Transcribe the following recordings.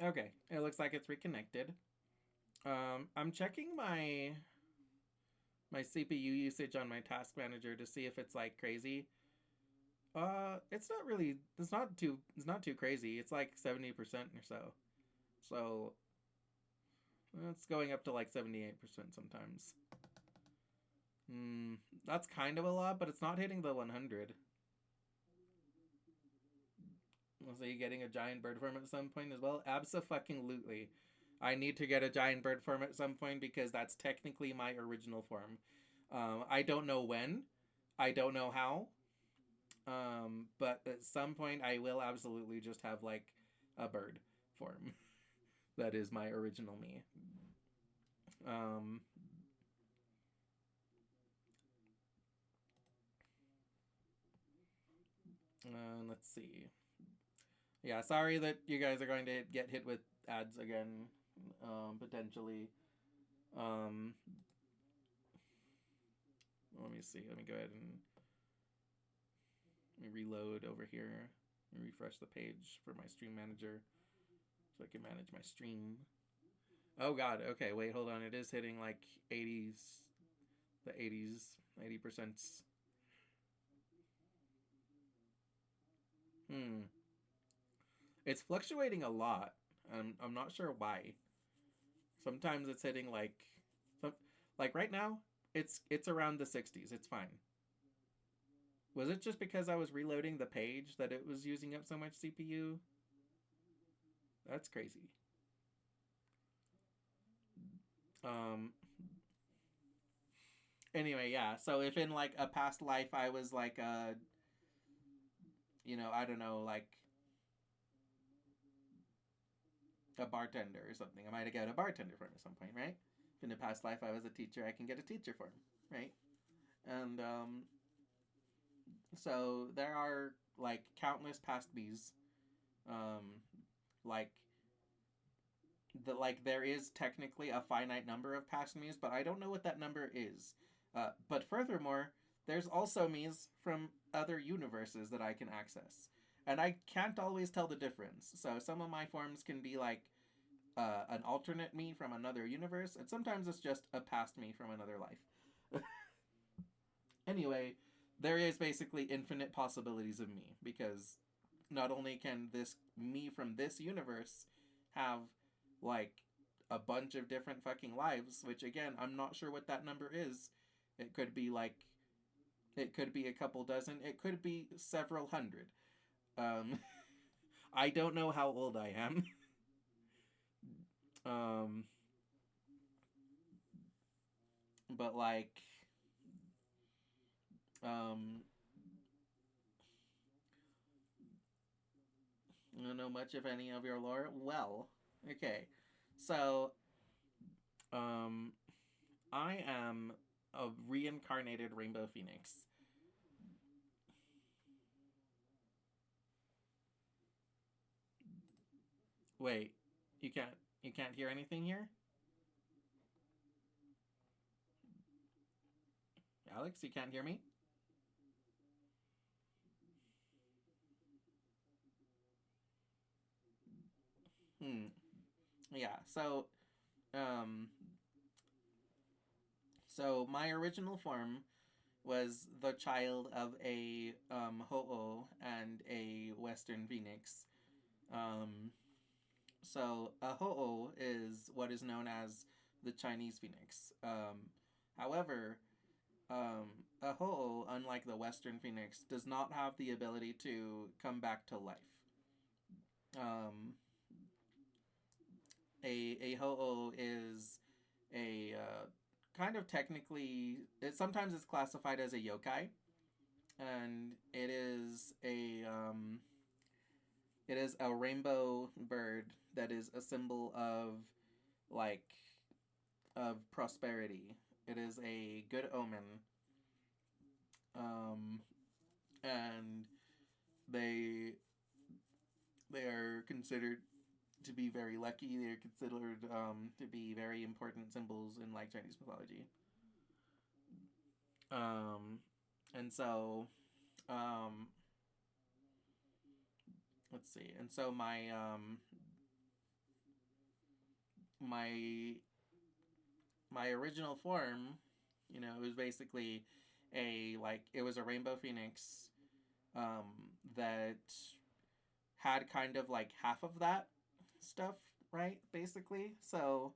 Okay, it looks like it's reconnected. I'm checking my CPU usage on my task manager to see if it's like crazy. It's not really. It's not too crazy. It's like 70% or so. So it's going up to like 78% sometimes. Hmm, that's kind of a lot, but it's not hitting the 100. So you getting a giant bird form at some point as well? Abso-fucking-lutely. I need to get a giant bird form at some point because that's technically my original form. I don't know when. I don't know how. But at some point, I will absolutely just have like a bird form. That is my original me. Um, let's see. Yeah, sorry that you guys are going to get hit with ads again, potentially. Um, Let me see. Let me go ahead and let me reload over here and refresh the page for my stream manager so I can manage my stream. Oh god, okay, wait, hold on. It is hitting like 80s, the 80s, 80%. Hmm. It's fluctuating a lot. I'm not sure why. Sometimes it's hitting some, like right now, it's around the 60s. It's fine. Was it just because I was reloading the page that it was using up so much CPU? That's crazy. Um anyway, yeah. So if in like a past life I was like I don't know, like a bartender or something, I might have got a bartender form at some point, right? If in a past life I was a teacher, I can get a teacher form, right? And so there are like countless past me's, um, like there is technically a finite number of past me's, but I don't know what that number is. But furthermore, there's also me's from other universes that I can access, and I can't always tell the difference. So some of my forms can be like an alternate me from another universe, and sometimes it's just a past me from another life. Anyway, there is basically infinite possibilities of me because not only can this me from this universe have like a bunch of different fucking lives, which again, I'm not sure what that number is. It could be like it could be a couple dozen, it could be several hundred. Um I don't know how old I am. um but like um I don't know much of any of your lore. Well, okay. So, um I am a reincarnated rainbow phoenix. Wait, you can't hear anything here? Alex, you can't hear me? Hmm. Yeah. Um so my original form was the child of a Ho'o and a Western Phoenix. Um a Ho'o is what is known as the Chinese Phoenix. However, a Ho'o, unlike the Western Phoenix, does not have the ability to come back to life. Um, a Ho'o is a kind of technically it sometimes it's classified as a yokai, and it is a rainbow bird that is a symbol of like of prosperity. It is a good omen. Um, and they they are considered to be very lucky. They're considered to be very important symbols in like Chinese mythology. Um, and so um, let's see. And so my my original form, it was basically it was a rainbow phoenix that had kind of like half of that stuff, right? Basically. So,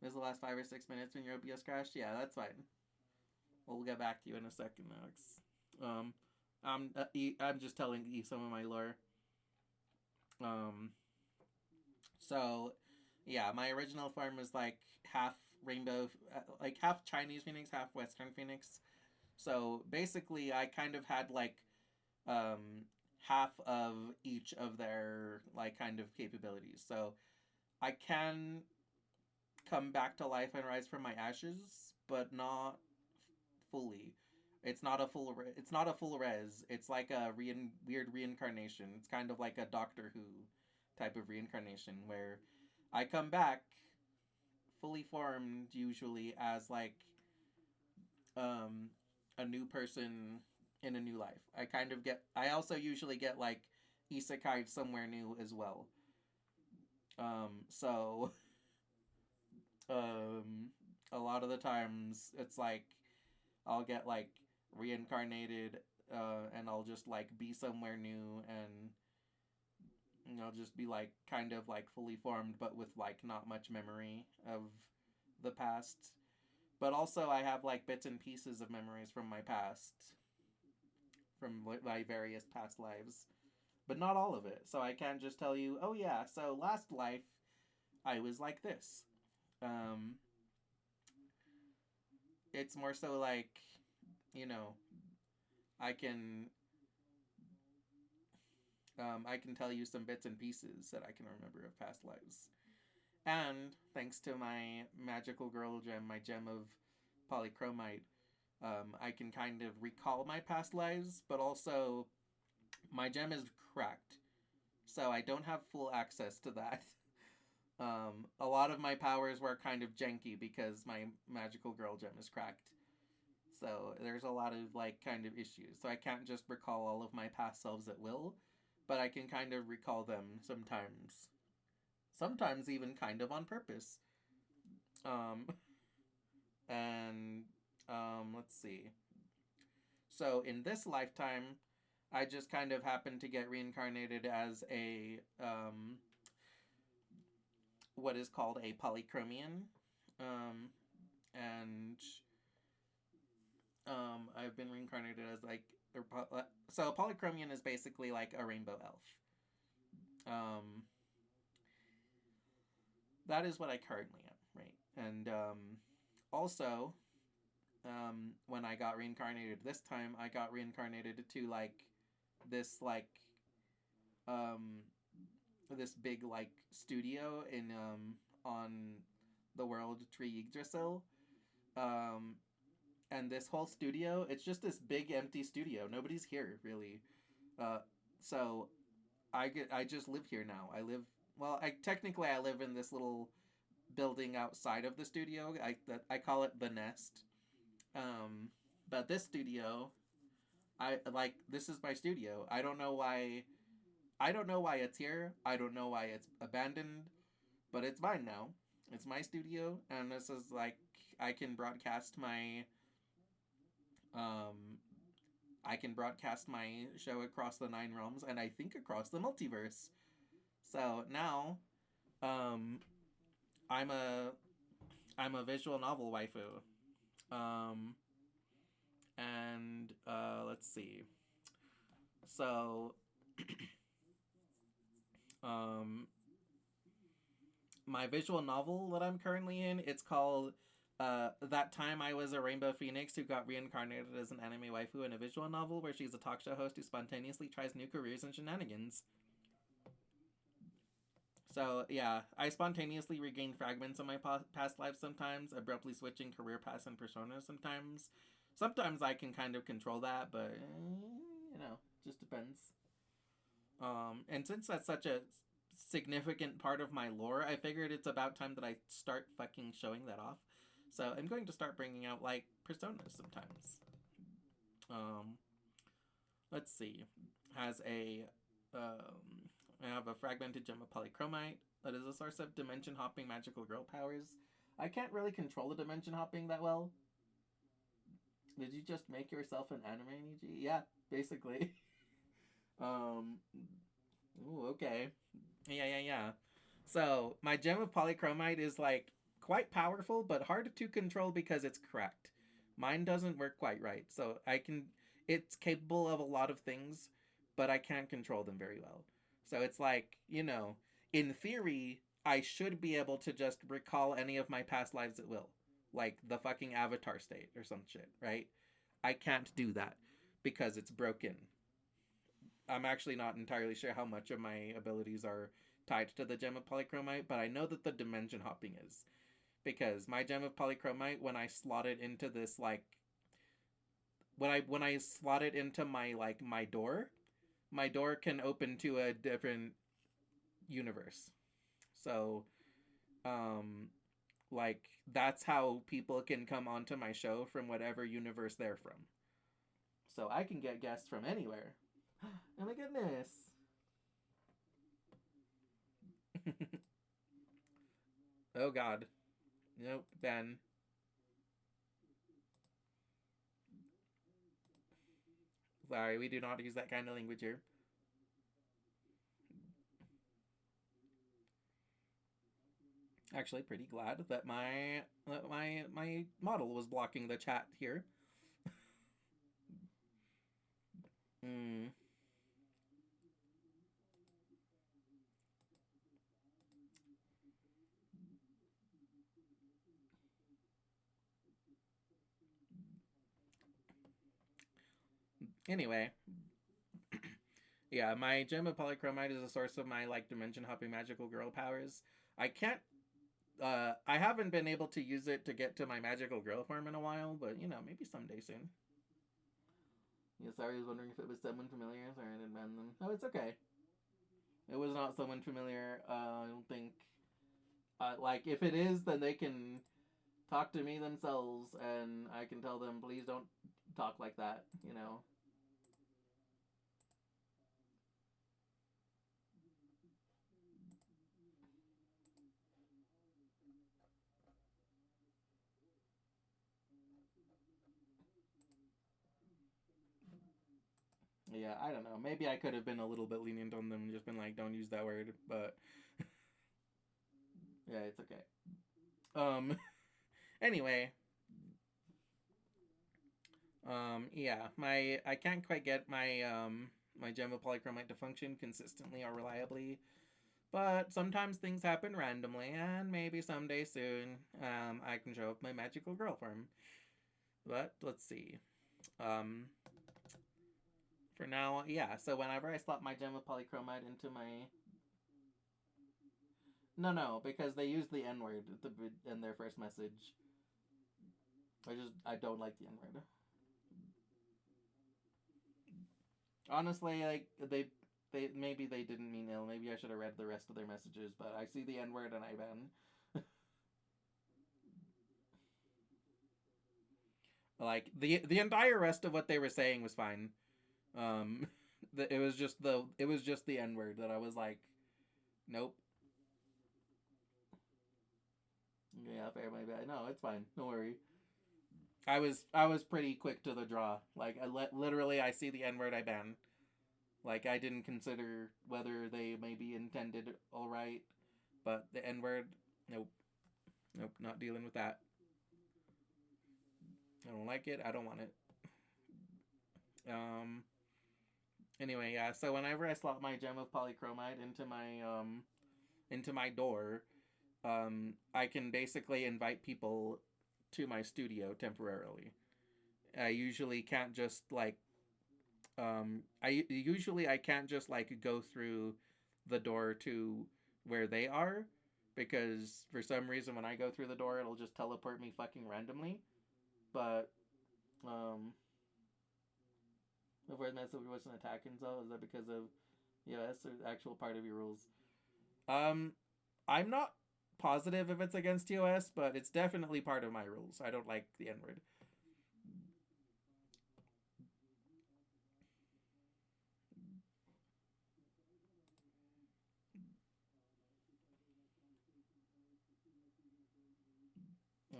this the last 5 or 6 minutes when your OBS crashed? Yeah, that's fine. We'll get back to you in a second, Alex. Um, I'm just telling you some of my lore. Um, so, yeah, my original form was like half rainbow, like half Chinese phoenix, half Western phoenix. So basically, I kind of had like um, half of each of their like kind of capabilities. So I can come back to life and rise from my ashes, but not fully. It's not a full res. It's like a weird reincarnation. It's kind of like a Doctor Who type of reincarnation where I come back fully formed usually as like um a new person in a new life. I also usually get like isekai somewhere new as well. So um a lot of the times it's like I'll get like reincarnated and I'll just like be somewhere new and I'll just be like kind of like fully formed but with like not much memory of the past. But also I have like bits and pieces of memories from my past, from my various past lives, but not all of it. So I can't just tell you, oh yeah, so last life I was like this. Um, it's more so like, you know, I can I can tell you some bits and pieces that I can remember of past lives. And thanks to my magical girl gem, my gem of polychromite, I can kind of recall my past lives, but also my gem is cracked, so I don't have full access to that. A lot of my powers were kind of janky because my magical girl gem is cracked. So there's a lot of like kind of issues. So I can't just recall all of my past selves at will, but I can kind of recall them sometimes. Sometimes even kind of on purpose. Um, and let's see. So in this lifetime, I just kind of happened to get reincarnated as a what is called a polychromian, and I've been reincarnated as like so a polychromian is basically like a rainbow elf. Um, that is what I currently am, right? And also, when I got reincarnated this time, I got reincarnated to like this like um this big like studio in on the world Tree Yggdrasil. Um, and this whole studio, it's just this big empty studio. Nobody's here really. Uh, so I just live here now. I live in this little building outside of the studio. I call it the nest. Um, but this studio, this is my studio. I don't know why it's here. I don't know why it's abandoned, but it's mine now. It's my studio, and this is like I can broadcast my um I can broadcast my show across the nine realms and I think across the multiverse. So now, um, I'm a I'm a visual novel waifu. Um, and let's see. So, um, my visual novel that I'm currently in, it's called That Time I Was a Rainbow Phoenix Who Got Reincarnated as an Anime Waifu in a Visual Novel, where she's a talk show host who spontaneously tries new careers and shenanigans. So, yeah, I spontaneously regain fragments of my past life sometimes, abruptly switching career paths and personas sometimes. Sometimes I can kind of control that, but, just depends. And since that's such a significant part of my lore, I figured it's about time that I start fucking showing that off. So I'm going to start bringing out, like, personas sometimes. Let's see. Has a, I have a fragmented gem of polychromite. that is a source of dimension hopping magical girl powers. I can't really control the dimension hopping that well. Did you just make yourself an anime, Niji? Yeah, basically. um, ooh, okay. Yeah. So, my gem of polychromite is like quite powerful, but hard to control because it's cracked. Mine doesn't work quite right. So, it's capable of a lot of things, but I can't control them very well. So, it's like, in theory, I should be able to just recall any of my past lives at will. Like the fucking avatar state or some shit, right? I can't do that because it's broken. I'm actually not entirely sure how much of my abilities are tied to the gem of polychromite, but I know that the dimension hopping is because my gem of polychromite, when I slot it into this like when I slot it into my door can open to a different universe. So, um, like that's how people can come onto my show from whatever universe they're from. So I can get guests from anywhere. Oh my goodness. Oh god. Nope, Ben. Sorry, we do not use that kind of language here. Actually, pretty glad that my model was blocking the chat here. Mm. Anyway, yeah, my gem of polychromite is a source of my like dimension hopping magical girl powers. I can't. I haven't been able to use it to get to my magical girl form in a while, but maybe someday soon. Yeah, sorry, I was wondering if it was someone familiar. Sorry, I didn't ban them. No, it's okay. It was not someone familiar. I don't think. Like, if it is, then they can talk to me themselves, and I can tell them, please don't talk like that. Yeah, I don't know. Maybe I could have been a little bit lenient on them and just been like, don't use that word. But yeah, it's okay. Anyway, yeah, my I can't quite get my gem of polychromite to function consistently or reliably, but sometimes things happen randomly, and maybe someday soon, I can show up my magical girl form. But let's see. Um, for now, yeah. So whenever I slot my gem of polychromite into my no, because they use the N word in their first message. I don't like the N word. Honestly, like they maybe they didn't mean ill. Maybe I should have read the rest of their messages, but I see the N word and I ban. Like the entire rest of what they were saying was fine. Um, it was just the N word that I was like, nope. Yeah, fair, my bad. No, it's fine. Don't worry. I was pretty quick to the draw. Like literally, I see the N word, I ban. Like I didn't consider whether they maybe intended all right, but the N word, nope, nope, not dealing with that. I don't like it. I don't want it. Um. Anyway, yeah. So whenever I slot my gem of polychromite into my door, I can basically invite people to my studio temporarily. I usually can't just like I can't just like go through the door to where they are because for some reason when I go through the door it'll just teleport me fucking randomly. But um the word message wasn't attacking so is that because of US or the actual part of your rules? Um I'm not positive if it's against TOS, but it's definitely part of my rules. I don't like the N word.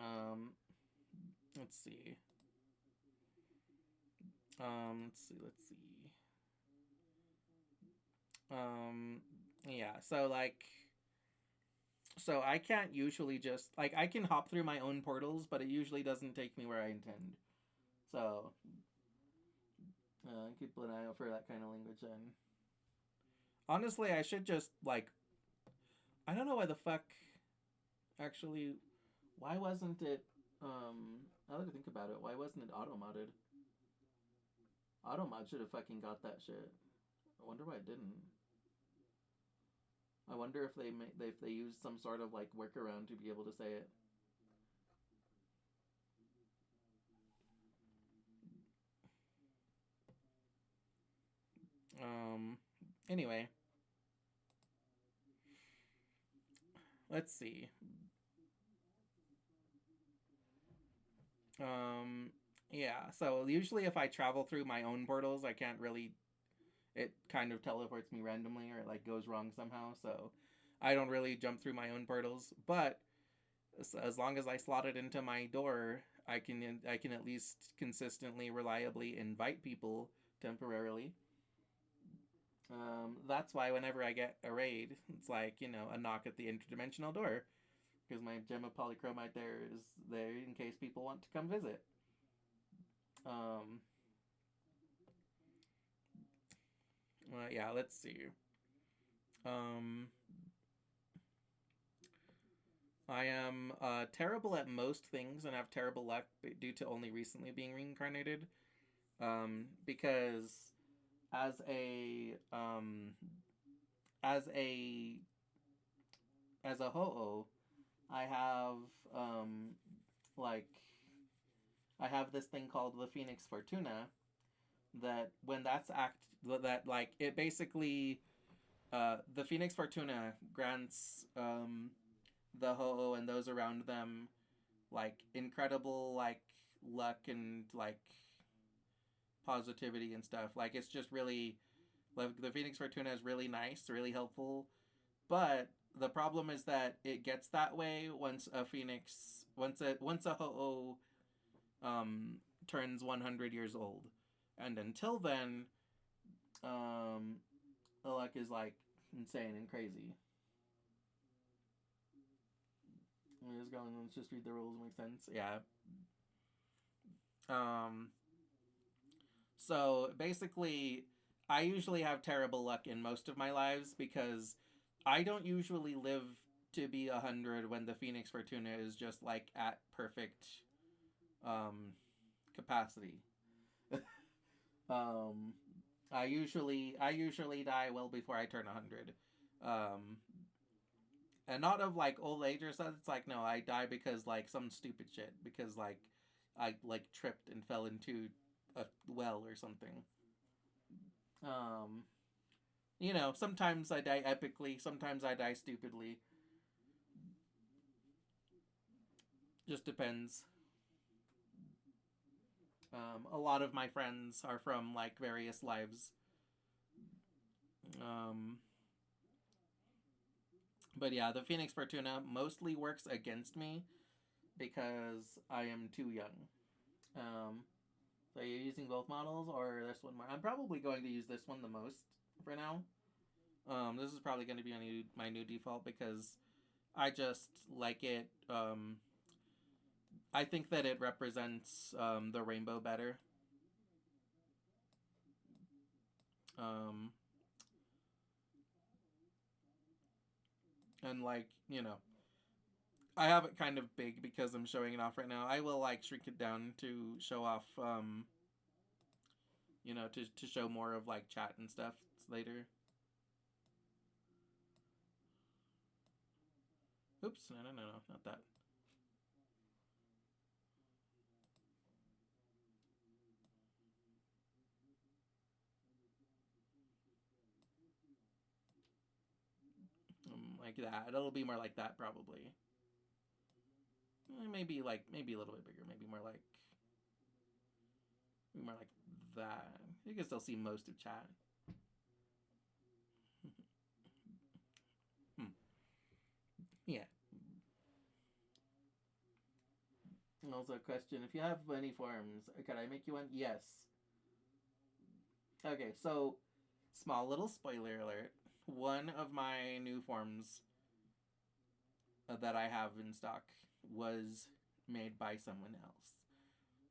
Um, let's see. Let's see. Let's see. Um, yeah. So I can't usually just like I can hop through my own portals, but it usually doesn't take me where I intend. So keep an eye out for that kind of language. And honestly, I should just like I don't know why the fuck actually why wasn't it now that I think about it, why wasn't it auto modded? Auto mod should have fucking got that shit. I wonder why it didn't. I wonder if if they used some sort of like workaround to be able to say it. Um. Anyway, let's see. Um. Yeah. So usually, if I travel through my own portals, I can't really. It kind of teleports me randomly, or it like goes wrong somehow. So I don't really jump through my own portals. But as long as I slot it into my door, I can at least consistently, reliably invite people temporarily. That's why whenever I get a raid, it's like a knock at the interdimensional door because my gem of polychromite there is there in case people want to come visit. Um, yeah, let's see. Um, I am terrible at most things and have terrible luck due to only recently being reincarnated. Because as a as a as a ho-oh, I have like I have this thing called the Phoenix Fortuna that when that's act that like it basically the Phoenix Fortuna grants the ho-oh and those around them like incredible like luck and like positivity and stuff. Like it's just really like the Phoenix Fortuna is really nice, really helpful. But the problem is that it gets that way once a phoenix once a ho-oh turns 100 years old, and until then, um, the luck is like insane and crazy. Let's go and let's just read the rules. Make sense? Yeah. Um. So basically, I usually have terrible luck in most of my lives because I don't usually live to be 100 when the Phoenix Fortuna is just like at perfect um, capacity. um, I usually die well before I turn 100. Um, and not of like old age or something. It's like no, I die because like some stupid shit because like I like tripped and fell into a well or something. Um, sometimes I die epically, sometimes I die stupidly. Just depends. A lot of my friends are from like various lives. Um, but yeah, the Phoenix Fortuna mostly works against me because I am too young. Um, so you're using both models or this one more? I'm probably going to use this one the most for now. This is probably going to be my new default because I just like it. I think that it represents the rainbow better. Um, and like I have it kind of big because I'm showing it off right now. I will like shrink it down to show off to show more of like chat and stuff later. Oops, no, not that. Like that. It'll be more like that probably. Maybe a little bit bigger. Maybe more like that. You can still see most of chat. Hmm. Yeah. Also, a question: if you have many forms, could I make you one? Yes. Okay, so small little spoiler alert. One of my new forms that I have in stock was made by someone else.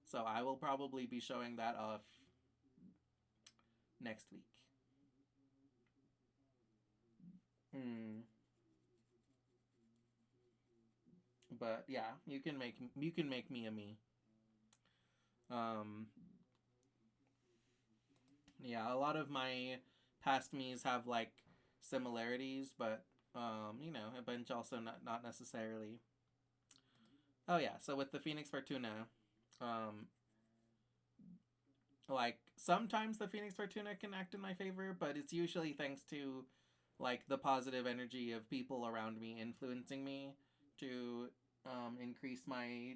So I will probably be showing that off next week. Hmm. But yeah, you can make me a me. Um, yeah, a lot of my past me's have like similarities, but a bunch also not necessarily. Oh yeah, so with the Phoenix Fortuna, um, like sometimes the Phoenix Fortuna can act in my favor, but it's usually thanks to like the positive energy of people around me influencing me to increase my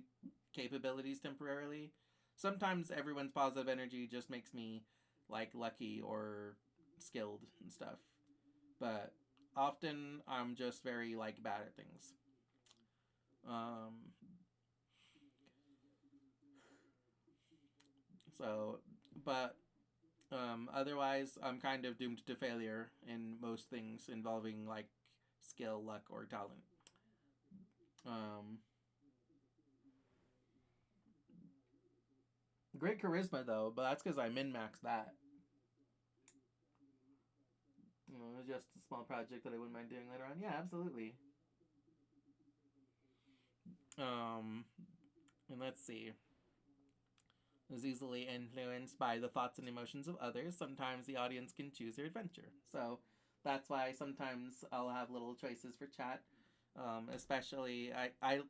capabilities temporarily. Sometimes everyone's positive energy just makes me like lucky or skilled and stuff, but often I'm just very like bad at things. Um, so, but otherwise, I'm kind of doomed to failure in most things involving like skill, luck, or talent. Um, Great charisma though, but that's because I min max that. It's just a small project that I wouldn't mind doing later on. Yeah, absolutely. Um, and let's see. Is easily influenced by the thoughts and emotions of others. Sometimes the audience can choose their adventure. So that's why sometimes I'll have little choices for chat. Especially, I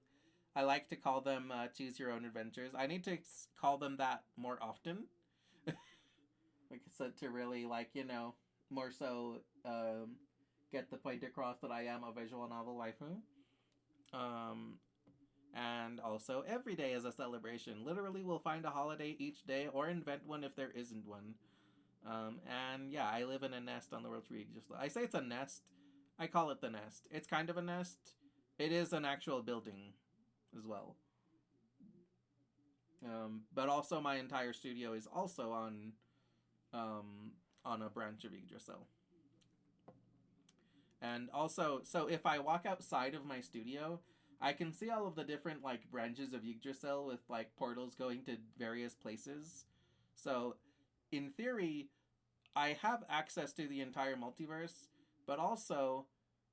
like to call them choose your own adventures. I need to call them that more often. Like so to really like more so get the point across that I am a visual novel waifu. Um, and also, every day is a celebration. Literally, we'll find a holiday each day or invent one if there isn't one. And yeah, I live in a nest on the World Tree. Just I say it's a nest. I call it the nest. It's kind of a nest. It is an actual building as well. But also, my entire studio is also um, on a branch of Yggdrasil. And also, so if I walk outside of my studio, I can see all of the different like branches of Yggdrasil with like portals going to various places. So, in theory, I have access to the entire multiverse, but also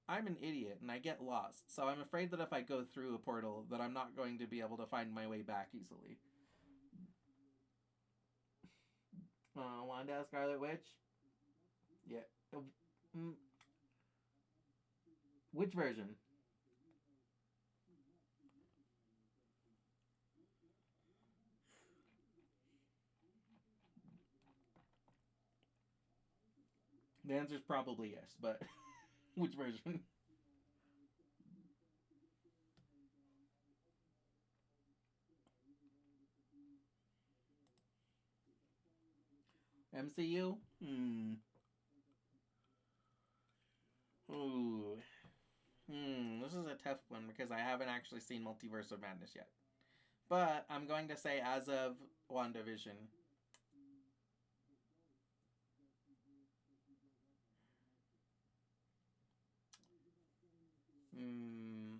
I'm an idiot and I get lost. So I'm afraid that if I go through a portal, that I'm not going to be able to find my way back easily. Wanda Scarlet Witch. Yeah. Mm, which version? The answer is probably yes, but which version? MCU? Ooh. This is a tough one because I haven't actually seen Multiverse of Madness yet. But I'm going to say as of WandaVision. Hmm.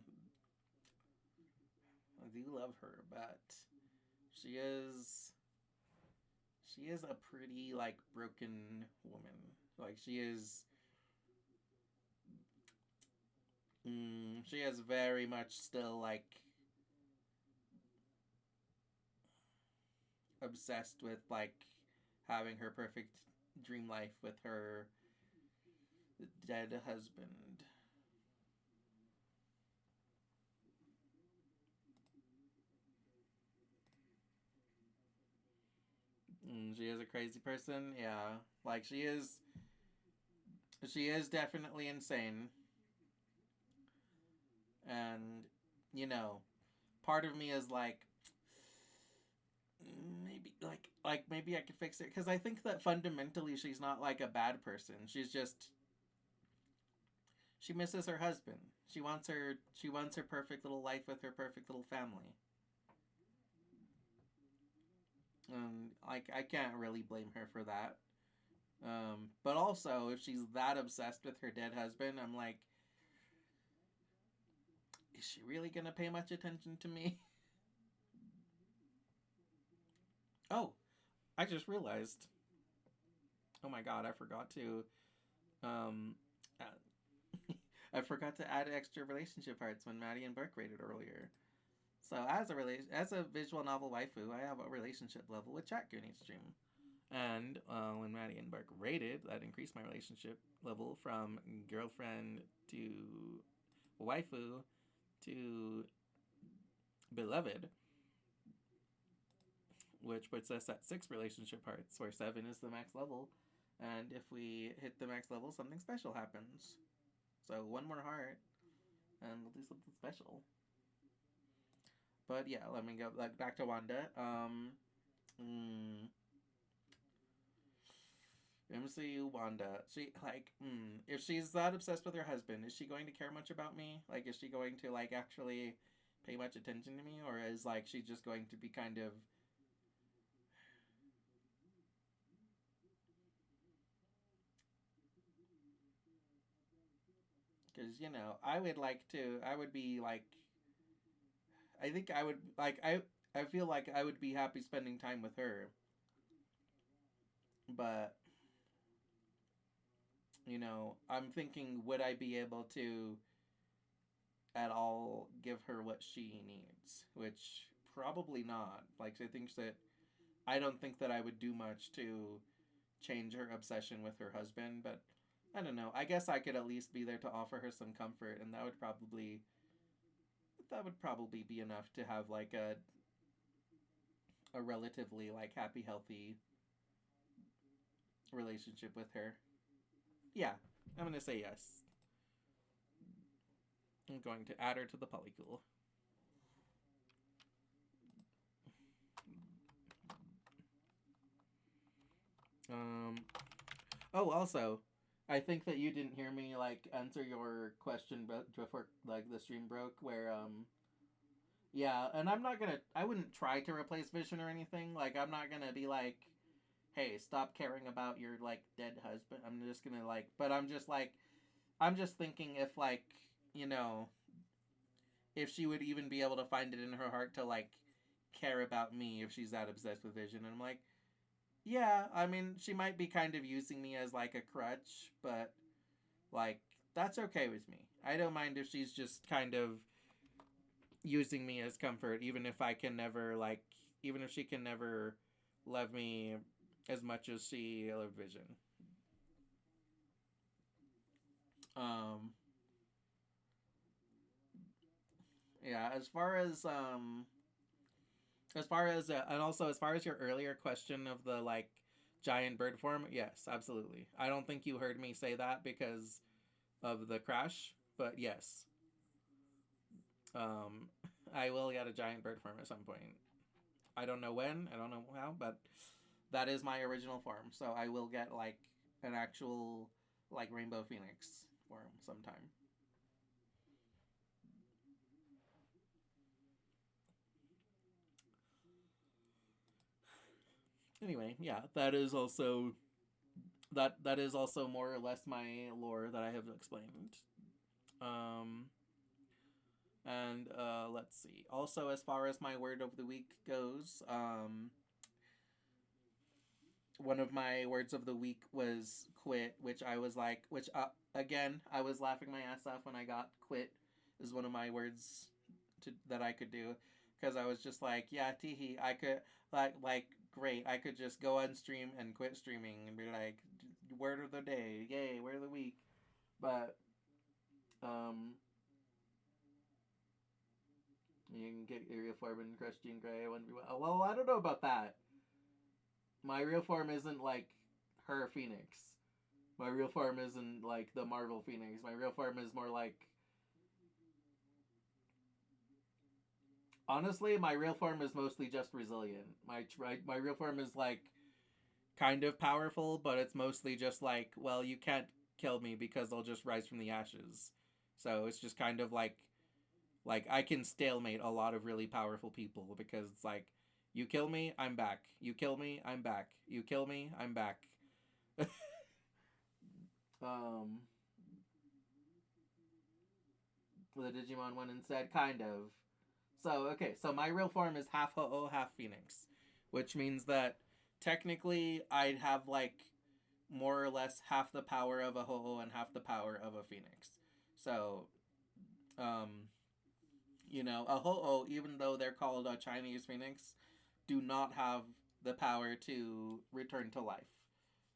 I do love her, but she is she is a pretty like broken woman. Like she is very much still like obsessed with like having her perfect dream life with her dead husband. She is a crazy person. Yeah, like she is definitely insane, and you know, part of me is like maybe I could fix it because I think that fundamentally she's not like a bad person. She's just she misses her husband. She wants her perfect little life with her perfect little family. Like I can't really blame her for that. But also, if she's that obsessed with her dead husband, I'm like, is she really gonna pay much attention to me? Oh, I just realized. Oh my god, I forgot to. Um, I forgot to add extra relationship parts when Maddie and Burke rated earlier. So as a visual novel waifu, I have a relationship level with Chat Goonies stream. And when Maddie and Burke rated, that increased my relationship level from girlfriend to waifu to beloved, which puts us at 6 relationship hearts, where 7 is the max level. And if we hit the max level, something special happens. So one more heart, and we'll do something special. But yeah, let me go back to Wanda. Mm, MCU Wanda. If she's that obsessed with her husband, is she going to care much about me? Like, is she going to like actually pay much attention to me, or is like she just going to be kind of? Because I would like to. I would be like. I think I would like. I feel like I would be happy spending time with her, but I'm thinking, would I be able to at all give her what she needs? Which probably not. Like, I don't think that I would do much to change her obsession with her husband, but I don't know. I guess I could at least be there to offer her some comfort, and that would probably be enough to have like a relatively like happy, healthy relationship with her. Yeah, I'm gonna say yes. I'm going to add her to the polycule. Um. Oh, also, I think that you didn't hear me like answer your question before like the stream broke. Where yeah, and I wouldn't try to replace Vision or anything. Like, I'm not gonna be like, hey, stop caring about your like dead husband. I'm just gonna like, but I'm just thinking if like you know if she would even be able to find it in her heart to like care about me if she's that obsessed with Vision. And I'm like, yeah, I mean, she might be kind of using me as like a crutch, but like that's okay with me. I don't mind if she's just kind of using me as comfort, even if she can never love me as much as she loved Vision. Um, yeah, and also as far as your earlier question of the like giant bird form, yes, absolutely. I don't think you heard me say that because of the crash, but yes, um, I will get a giant bird form at some point. I don't know when, I don't know how, but that is my original form. So I will get like an actual like rainbow phoenix form sometime. Anyway, yeah, that is also more or less my lore that I have explained. Um, and let's see. Also, as far as my word of the week goes, one of my words of the week was quit, which I was like, which again, I was laughing my ass off when I got quit. Is one of my words that I could do, because I was just like, yeah, teehee, I could like great, I could just go on stream and quit streaming and be like, word of the day, yay, word of the week. But um, you can get your real form and crush Jean Grey. Well, I don't know about that. My real form isn't like her Phoenix. My real form isn't like the Marvel Phoenix. My real form is more like, honestly, my real form is mostly just resilient. My real form is like kind of powerful, but it's mostly just like, well, you can't kill me because I'll just rise from the ashes. So it's just kind of like I can stalemate a lot of really powerful people because it's like You kill me, I'm back. You kill me, I'm back. You kill me, I'm back. um, the Digimon one instead, kind of. So, okay, so my real form is half Ho-Oh, half Phoenix, which means that technically I'd have like more or less half the power of a Ho-Oh and half the power of a Phoenix. So, um, a Ho-Oh, even though they're called a Chinese Phoenix, do not have the power to return to life.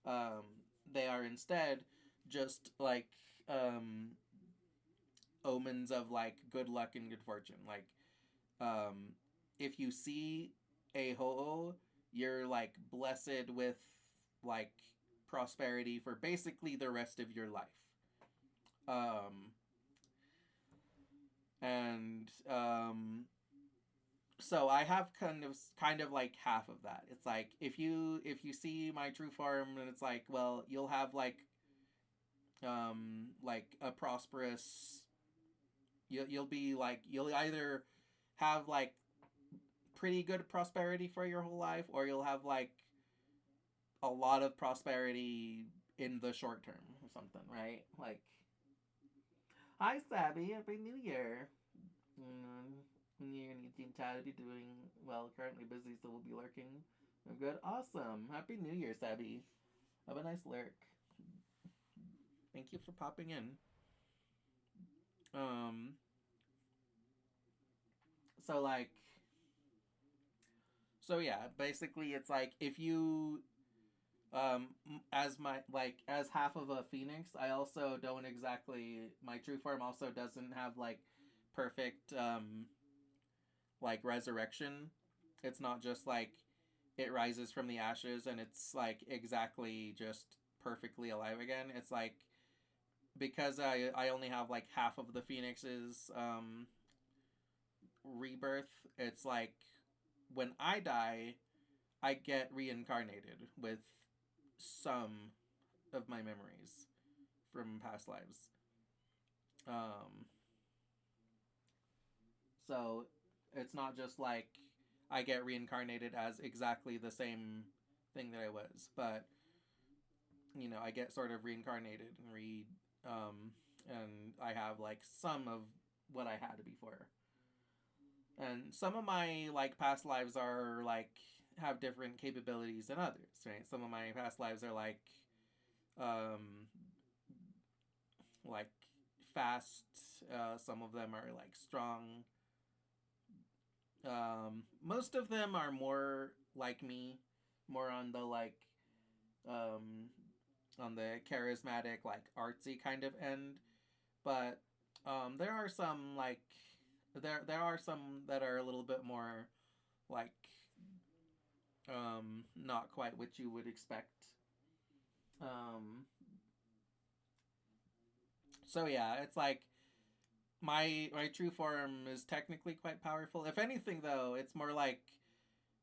Um, they are instead just like omens of like good luck and good fortune. Like, um, if you see a Ho-Oh, you're like blessed with like prosperity for basically the rest of your life. Um, and so I have kind of like half of that. It's like if you see my true form, and it's like, well, you'll have like a prosperous, you'll be like, you'll either have like pretty good prosperity for your whole life, or you'll have like a lot of prosperity in the short term or something, right? Like, hi Sabby, happy New Year. New Year and Team Tad be doing well. Currently busy, so we'll be lurking. I'm good. Awesome. Happy New Year, Sabby. Have a nice lurk. Thank you for popping in. Um. So like. So yeah, basically it's like if you as half of a phoenix, I also don't exactly, my true form also doesn't have like perfect like resurrection. It's not just like it rises from the ashes and it's like exactly just perfectly alive again. It's like, because I only have like half of the phoenix's rebirth, it's like when I die, I get reincarnated with some of my memories from past lives. Um, so it's not just like I get reincarnated as exactly the same thing that I was, but I get sort of reincarnated and and I have like some of what I had before. And some of my like past lives are like have different capabilities than others, right? Some of my past lives are um like fast, some of them are like strong. Most of them are more like me, more on the like um on the charismatic, like artsy kind of end. But there are some like there are some that are a little bit more like not quite what you would expect. Um, so yeah, it's like my true form is technically quite powerful. If anything, though, it's more like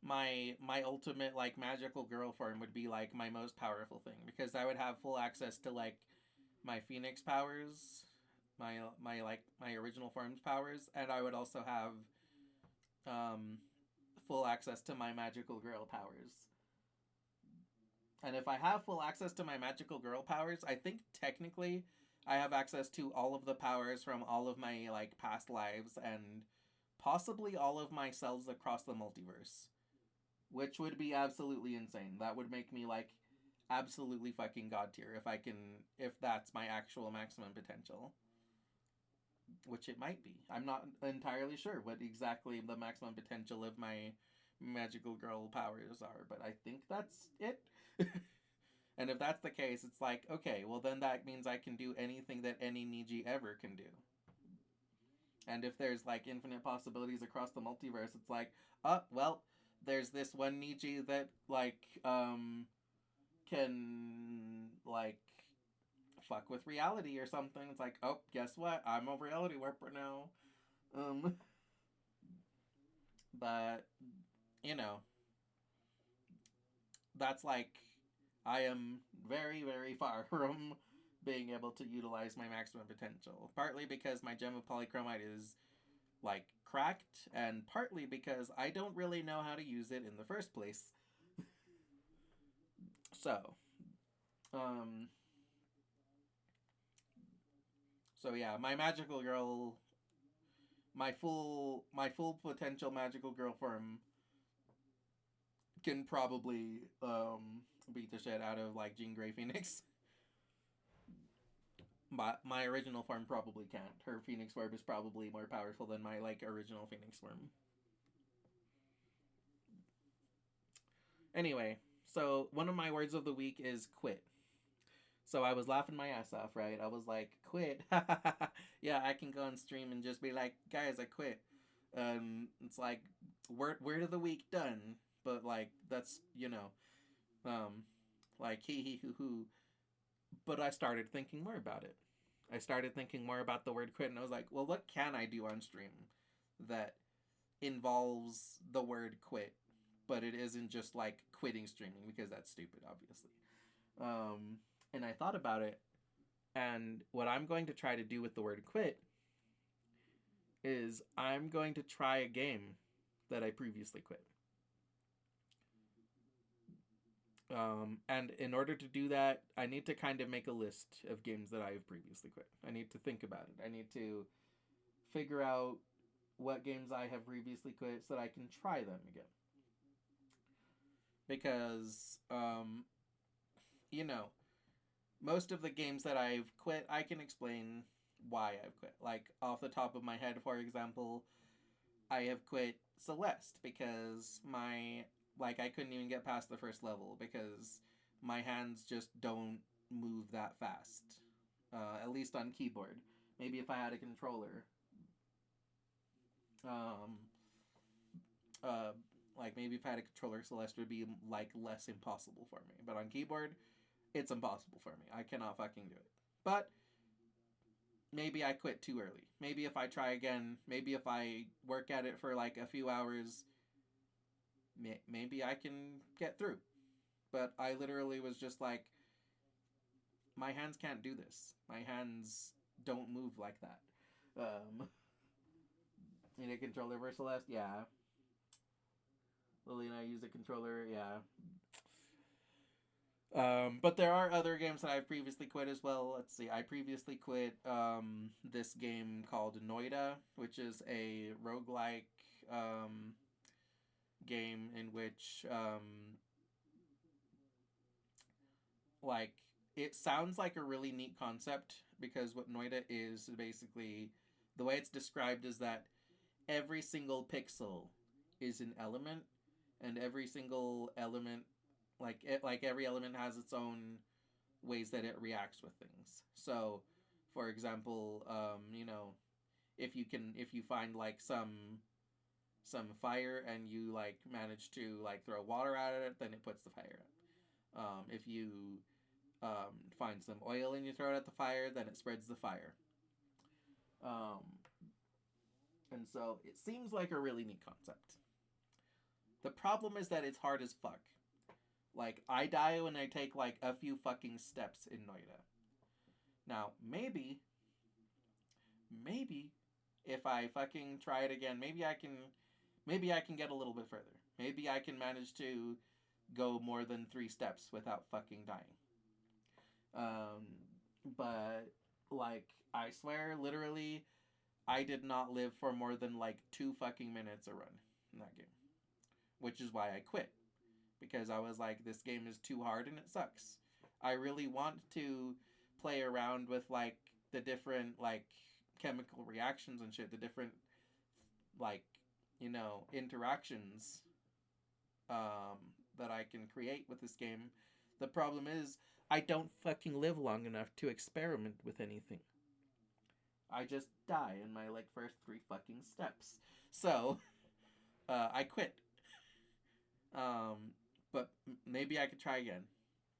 my ultimate like magical girl form would be like my most powerful thing, because I would have full access to like my phoenix powers, my original form's powers, and I would also have um full access to my magical girl powers. And if I have full access to my magical girl powers, I think technically I have access to all of the powers from all of my like past lives and possibly all of my selves across the multiverse, which would be absolutely insane. That would make me like absolutely fucking god tier if that's my actual maximum potential, which it might be. I'm not entirely sure what exactly the maximum potential of my magical girl powers are, but I think that's it. And if that's the case, it's like, okay, well then that means I can do anything that any Niji ever can do. And if there's like infinite possibilities across the multiverse, it's like, oh well, there's this one Niji that like can like fuck with reality or something. It's like, oh, guess what? I'm a reality warper now. Um, but you know, that's like, I am very, very far from being able to utilize my maximum potential. Partly because my gem of polychromite is like cracked, and partly because I don't really know how to use it in the first place. So, um, so yeah, my magical girl, my full potential magical girl form can probably beat the shit out of like Jean Grey Phoenix. But my original form probably can't. Her Phoenix form is probably more powerful than my like original Phoenix form. Anyway, so one of my words of the week is quit. So I was laughing my ass off, right? I was like, quit. Yeah, I can go on stream and just be like, guys, I quit. It's like word of the week done, but like that's um, like hee hee hoo hoo. But I started thinking more about it. I started thinking more about the word quit, and I was like, well, what can I do on stream that involves the word quit, but it isn't just like quitting streaming because that's stupid, obviously. Um, and I thought about it, and what I'm going to try to do with the word quit is I'm going to try a game that I previously quit. And in order to do that, I need to kind of make a list of games that I've previously quit. I need to think about it. I need to figure out what games I have previously quit so that I can try them again. Because, you know, most of the games that I've quit, I can explain why I've quit. Like, off the top of my head, for example, I have quit Celeste because I couldn't even get past the first level because my hands just don't move that fast. At least on keyboard. Maybe if I had a controller. Um, uh, like maybe if I had a controller, Celeste would be like less impossible for me. But on keyboard, it's impossible for me. I cannot fucking do it. But maybe I quit too early. Maybe if I try again, maybe if I work at it for like a few hours, maybe I can get through. But I literally was just like, my hands can't do this. My hands don't move like that. In a controller for Celeste, yeah. Lily and I use a controller, yeah. But there are other games that I've previously quit as well. Let's see. I previously quit this game called Noida, which is a roguelike game in which like it sounds like a really neat concept because what Noida is basically the way it's described is that every single pixel is an element and every single element like every element has its own ways that it reacts with things. So, for example, if you find like some fire and you like manage to like throw water at it, then it puts the fire out. If you find some oil and you throw it at the fire, then it spreads the fire. Um, and so it seems like a really neat concept. The problem is that it's hard as fuck. Like, I die when I take, like, a few fucking steps in Noida. Now, maybe, if I fucking try it again, maybe I can get a little bit further. Maybe I can manage to go more than 3 steps without fucking dying. But, like, I swear, literally, I did not live for more than, like, 2 fucking minutes a run in that game. Which is why I quit. Because I was like, this game is too hard and it sucks. I really want to play around with like the different like chemical reactions and shit, the different like interactions that I can create with this game. The problem is I don't fucking live long enough to experiment with anything. I just die in my like first 3 fucking steps. So I quit. But maybe I could try again,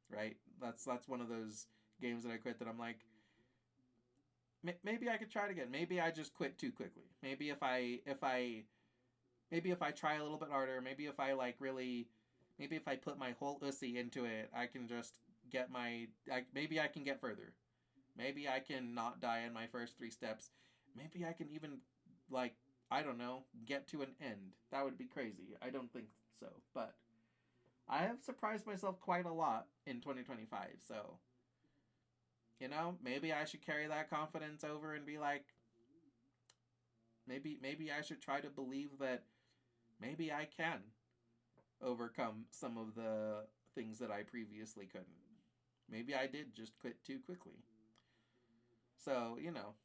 right? That's one of those games that I quit that I'm like, maybe I could try it again. Maybe I just quit too quickly. Maybe if I try a little bit harder, maybe if I like really, maybe if I put my whole ussy into it, I can just get maybe I can get further. Maybe I can not die in my first 3 steps. Maybe I can even like I don't know, get to an end. That would be crazy. I don't think so. But I have surprised myself quite a lot in 2025. So, maybe I should carry that confidence over and be like, maybe I should try to believe that maybe I can overcome some of the things that I previously couldn't. Maybe I did just quit too quickly. So,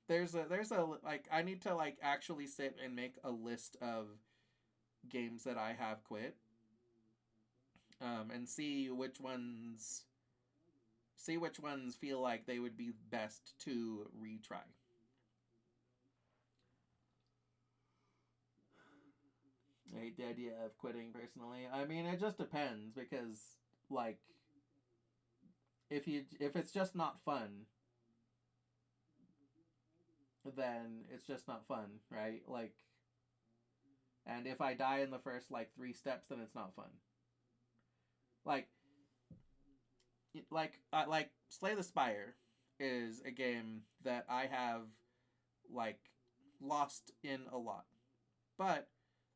there's a like I need to like actually sit and make a list of games that I have quit, and see which ones feel like they would be best to retry. I hate the idea of quitting personally. I mean, it just depends because like if it's just not fun, then it's just not fun, right? Like, and if I die in the first like 3 steps, then it's not fun. Like, like Slay the Spire is a game that I have like lost in a lot, but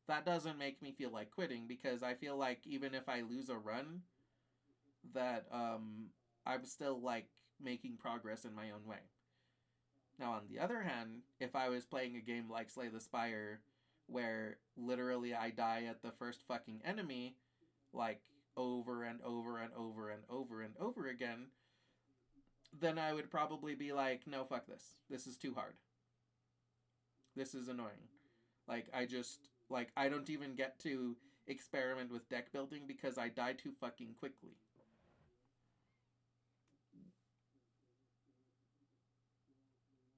that doesn't make me feel like quitting because I feel like even if I lose a run, that I'm still like making progress in my own way. Now, on the other hand, if I was playing a game like Slay the Spire, where literally I die at the first fucking enemy, like over and over and over and over and over again, then I would probably be like, no, fuck this. This is too hard. This is annoying. I don't even get to experiment with deck building because I die too fucking quickly.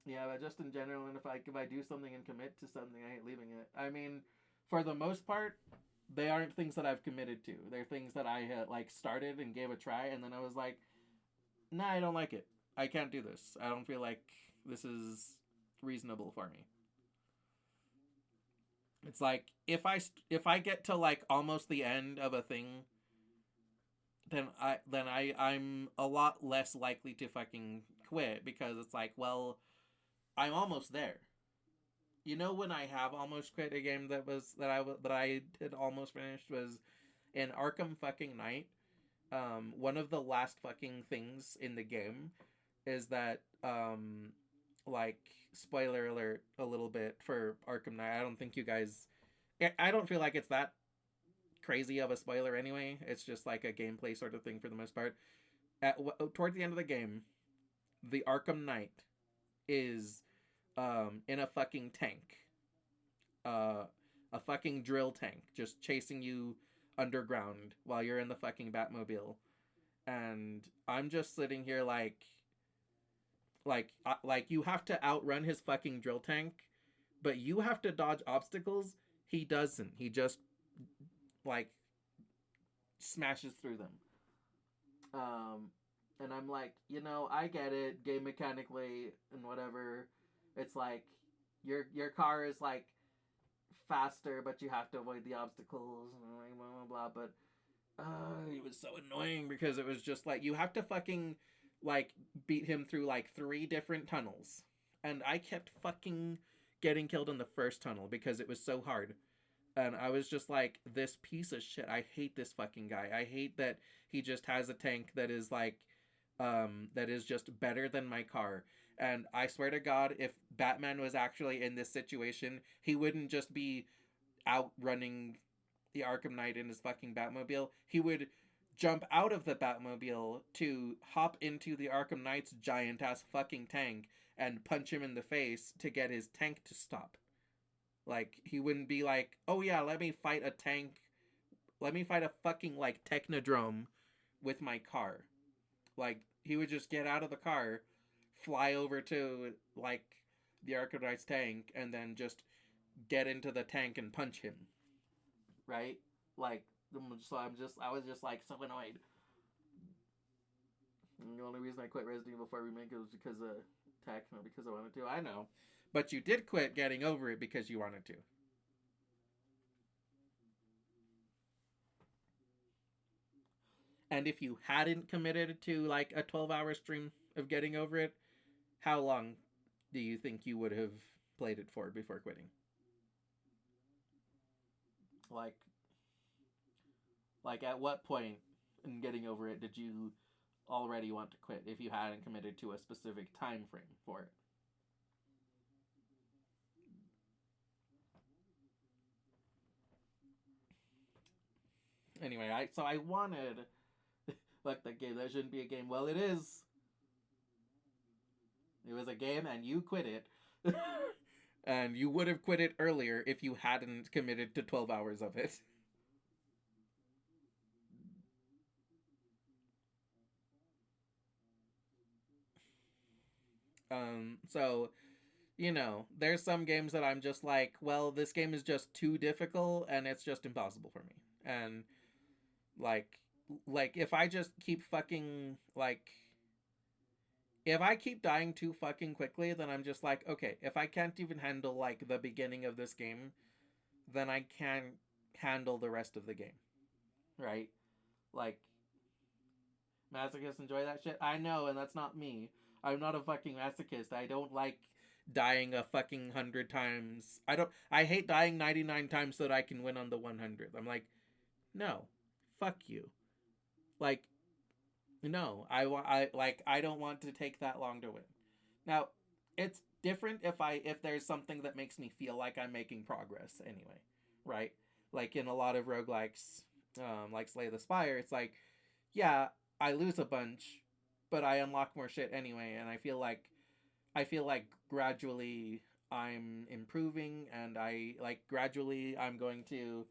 Yeah, but just in general, and if I do something and commit to something, I hate leaving it. I mean, for the most part, they aren't things that I've committed to. They're things that I had like started and gave a try, and then I was like, nah, I don't like it. I can't do this. I don't feel like this is reasonable for me. It's like if I get to like almost the end of a thing, then I'm a lot less likely to fucking quit because it's like, well, I'm almost there. When I have almost quit a game that I did almost finished was in Arkham fucking Knight. One of the last fucking things in the game is that like spoiler alert a little bit for Arkham Knight. I don't think you guys. I don't feel like it's that crazy of a spoiler anyway. It's just like a gameplay sort of thing for the most part. Toward the end of the game, the Arkham Knight is in a fucking tank, uh, a fucking drill tank, just chasing you underground while you're in the fucking Batmobile, and I'm just sitting here like you have to outrun his fucking drill tank, but you have to dodge obstacles. He doesn't. He just like smashes through them. Um, and I'm like, I get it, game mechanically and whatever. It's like your car is like faster, but you have to avoid the obstacles and like blah blah blah. But it was so annoying because it was just like you have to fucking like beat him through like 3 different tunnels, and I kept fucking getting killed in the first tunnel because it was so hard. And I was just like, this piece of shit. I hate this fucking guy. I hate that he just has a tank that is like, that is just better than my car. And I swear to God, if Batman was actually in this situation, he wouldn't just be outrunning the Arkham Knight in his fucking Batmobile. He would jump out of the Batmobile to hop into the Arkham Knight's giant ass fucking tank and punch him in the face to get his tank to stop. Like, he wouldn't be like, oh yeah, let me fight a tank. Let me fight a fucking, like, technodrome with my car. Like, he would just get out of the car, fly over to, like, the Arkham Knight's tank, and then just get into the tank and punch him. Right? Like, so I was just, like, so annoyed. And the only reason I quit Resident Evil 4 Remake was because of tech, not because I wanted to. I know. But you did quit getting over it because you wanted to. And if you hadn't committed to like a 12-hour stream of getting over it, how long do you think you would have played it for before quitting? Like, at what point in getting over it did you already want to quit if you hadn't committed to a specific time frame for it? Anyway, I wanted like the game that shouldn't be a game. Well, it is. It was a game, and you quit it. And you would have quit it earlier if you hadn't committed to 12 hours of it. So there's some games that I'm just like, well, this game is just too difficult and it's just impossible for me. And like if I just keep fucking like if I keep dying too fucking quickly, then I'm just like, okay, if I can't even handle like the beginning of this game, then I can't handle the rest of the game, right? Like masochists enjoy that shit. I know, and that's not me. I'm not a fucking masochist. I don't like dying a fucking 100 times. I hate dying 99 times so that I can win on the 100th. I'm like, no, fuck you. Like, no, I don't want to take that long to win. Now, it's different if there's something that makes me feel like I'm making progress anyway, right? Like in a lot of roguelikes, like Slay the Spire, it's like, yeah, I lose a bunch, but I unlock more shit anyway, and I feel like gradually I'm improving, and I like gradually I'm going to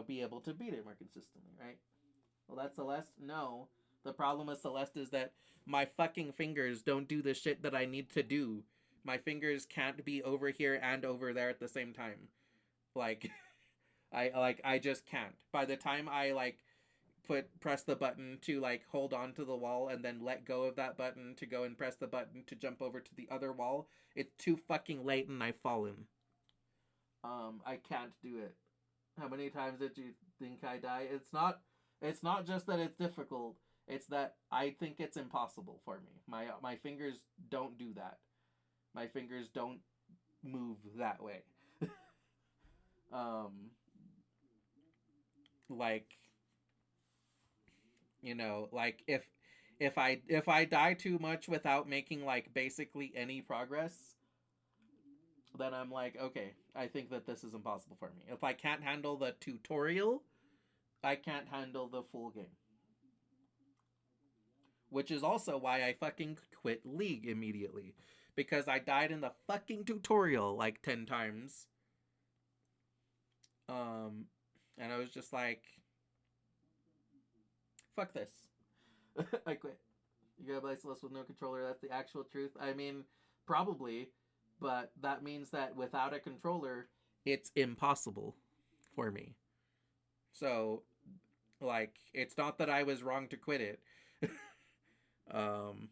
be able to beat it more consistently, right? Well, that's Celeste. No, the problem with Celeste is that my fucking fingers don't do the shit that I need to do. My fingers can't be over here and over there at the same time. Like I just can't. By the time I press the button to like hold on to the wall and then let go of that button to go and press the button to jump over to the other wall, it's too fucking late and I've fallen. I can't do it. How many times did you think I die? It's not just that it's difficult. It's that I think it's impossible for me. My fingers don't do that. My fingers don't move that way. um like like if I die too much without making like basically any progress, then I'm like, okay, I think that this is impossible for me. If I can't handle the tutorial, I can't handle the full game. Which is also why I fucking quit League immediately. Because I died in the fucking tutorial like 10 times. Um, and I was just like, fuck this. I quit. You gotta play Celeste with no controller. That's the actual truth. I mean, probably, but that means that without a controller, it's impossible for me. So, like, it's not that I was wrong to quit it. um,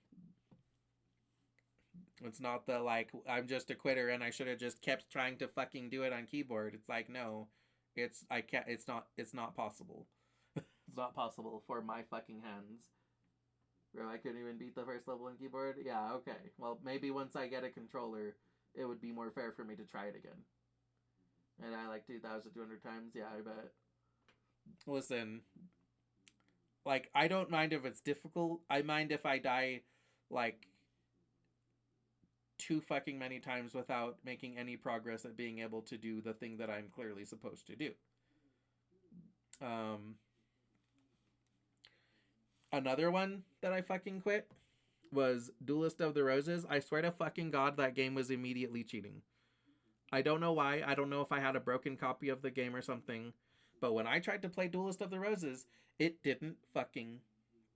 it's not that like I'm just a quitter and I should have just kept trying to fucking do it on keyboard. It's like no, I can't. It's not possible. It's not possible for my fucking hands. Bro, I couldn't even beat the first level on keyboard. Yeah, okay. Well, maybe once I get a controller, it would be more fair for me to try it again. And I like 2,200 times. Yeah, I bet. Listen, like I don't mind if it's difficult. I mind if I die, like too fucking many times without making any progress at being able to do the thing that I'm clearly supposed to do. Um, Another one that I fucking quit was Duelist of the Roses. I swear to fucking God, that game was immediately cheating. I don't know why. I don't know if I had a broken copy of the game or something. But when I tried to play Duelist of the Roses, it didn't fucking.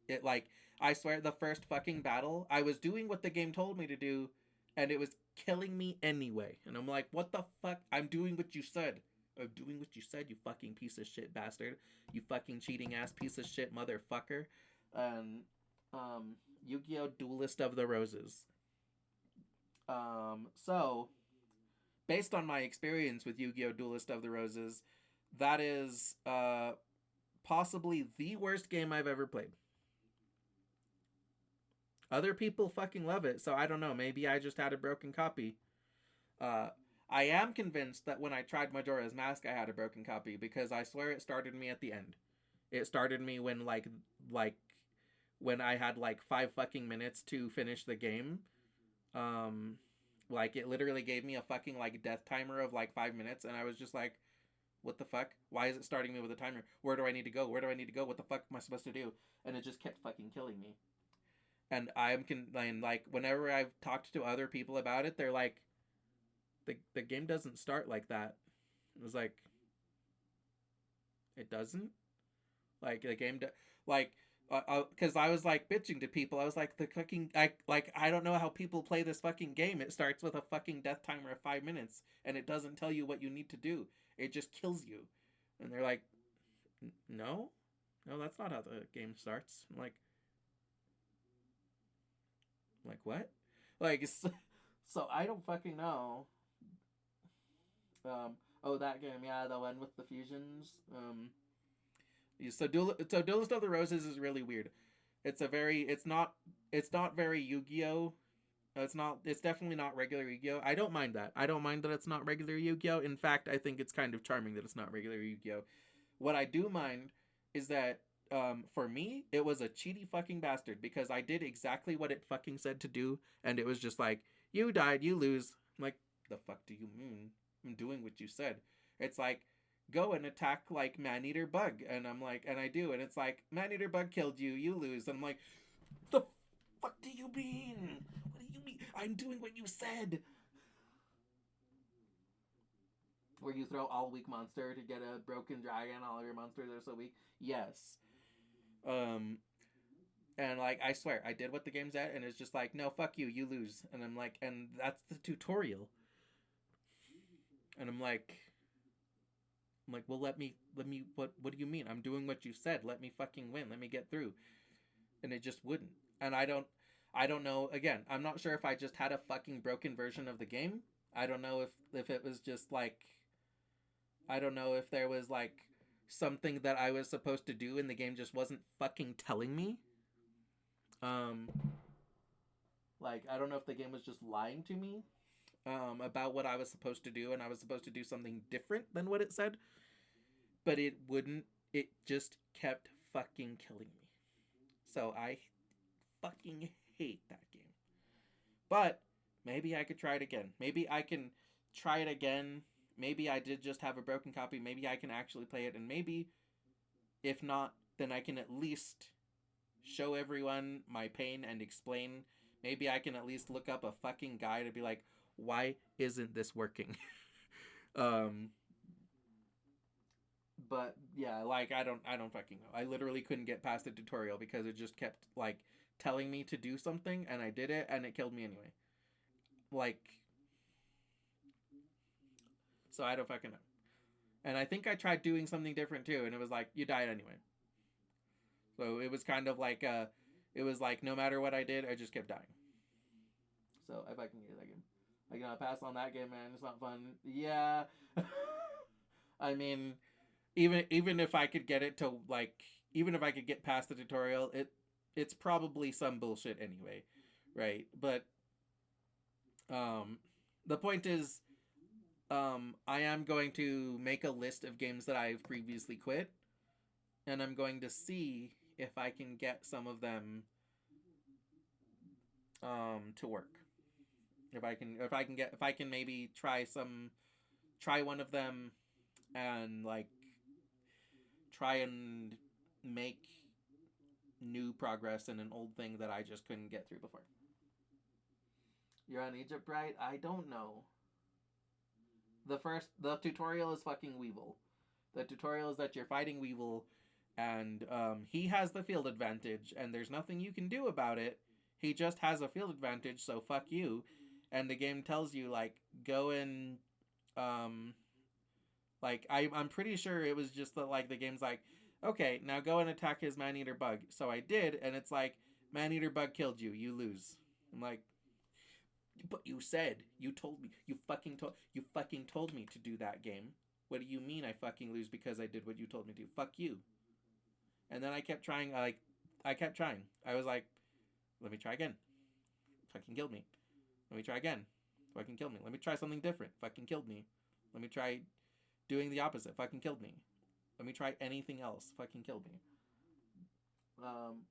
It like, I swear, the first fucking battle, I was doing what the game told me to do, and it was killing me anyway. And I'm like, what the fuck? I'm doing what you said. I'm doing what you said, you fucking piece of shit bastard. You fucking cheating ass piece of shit motherfucker. And, Yu-Gi-Oh! Duelist of the Roses. So, based on my experience with Yu-Gi-Oh! Duelist of the Roses, that is, possibly the worst game I've ever played. Other people fucking love it, so I don't know. Maybe I just had a broken copy. Uh, I am convinced that when I tried Majora's Mask, I had a broken copy because I swear it started me at the end. It started me when like when I had like 5 fucking minutes to finish the game. Um, like it literally gave me a fucking like death timer of like 5 minutes, and I was just like, "What the fuck? Why is it starting me with a timer? Where do I need to go? Where do I need to go? What the fuck am I supposed to do?" And it just kept fucking killing me. And and like whenever I've talked to other people about it, they're like, the game doesn't start like that. It was like, it doesn't. Like the game, like, because I was like bitching to people. I was like, the fucking, I don't know how people play this fucking game. It starts with a fucking death timer of 5 minutes, and it doesn't tell you what you need to do. It just kills you. And they're like, no, no, that's not how the game starts. I'm like what? Like, so I don't fucking know. Oh, that game, yeah, the one with the fusions. So Duelist of the Roses is really weird. It's not very Yu-Gi-Oh. It's not. It's definitely not regular Yu-Gi-Oh. I don't mind that. I don't mind that it's not regular Yu-Gi-Oh. In fact, I think it's kind of charming that it's not regular Yu-Gi-Oh. What I do mind is that for me, it was a cheaty fucking bastard because I did exactly what it fucking said to do, and it was just like, you died, you lose. I'm like, the fuck do you mean? I'm doing what you said. It's like, go and attack like Maneater Bug, and I'm like, and I do, and it's like, Maneater Bug killed you, you lose, and I'm like, the fuck do you mean? What do you mean? I'm doing what you said. Where you throw all weak monster to get a broken dragon, all of your monsters are so weak. Yes. Um, and like I swear, I did what the game's at, and it's just like, no, fuck you, you lose. And I'm like, and that's the tutorial. And I'm like, well, let me. What do you mean? I'm doing what you said. Let me fucking win. Let me get through. And it just wouldn't. And I don't know. Again, I'm not sure if I just had a fucking broken version of the game. I don't know if it was just like, I don't know if there was like something that I was supposed to do and the game just wasn't fucking telling me. Um, like I don't know if the game was just lying to me about what I was supposed to do, and I was supposed to do something different than what it said, but it wouldn't. It just kept fucking killing me. So I fucking hate that game. But maybe I could try it again. Maybe I can try it again. Maybe I did just have a broken copy. Maybe I can actually play it, and maybe if not, then I can at least show everyone my pain and explain. Maybe I can at least look up a fucking guide and be like, why isn't this working? um, but yeah, like I don't fucking know. I literally couldn't get past the tutorial because it just kept like telling me to do something, and I did it, and it killed me anyway. Like, so I don't fucking know. And I think I tried doing something different too, and it was like, you died anyway. So it was kind of like it was like no matter what I did, I just kept dying. So I fucking hate that game. I gotta pass on that game, man. It's not fun. Yeah. I mean, even if I could get it to like, even if I could get past the tutorial, it's probably some bullshit anyway, right? But um, the point is, I am going to make a list of games that I've previously quit, and I'm going to see if I can get some of them to work. If I can maybe try one of them and like try and make new progress in an old thing that I just couldn't get through before. You're on Egypt, right? I don't know. The tutorial is fucking Weevil. The tutorial is that you're fighting Weevil, and he has the field advantage, and there's nothing you can do about it. He just has a field advantage, so fuck you. And the game tells you like go and um like I'm pretty sure it was just that like the game's like, okay, now go and attack his Maneater Bug. So I did, and it's like, Maneater Bug killed you. You lose. I'm like, but you said, you told me, you fucking told me to do that game. What do you mean I fucking lose because I did what you told me to? Fuck you. And then I kept trying. I kept trying. I was like, let me try again. Fucking killed me. Let me try again. Fucking killed me. Let me try something different. Fucking killed me. Let me try doing the opposite. Fucking killed me. Let me try anything else. Fucking killed me. Um,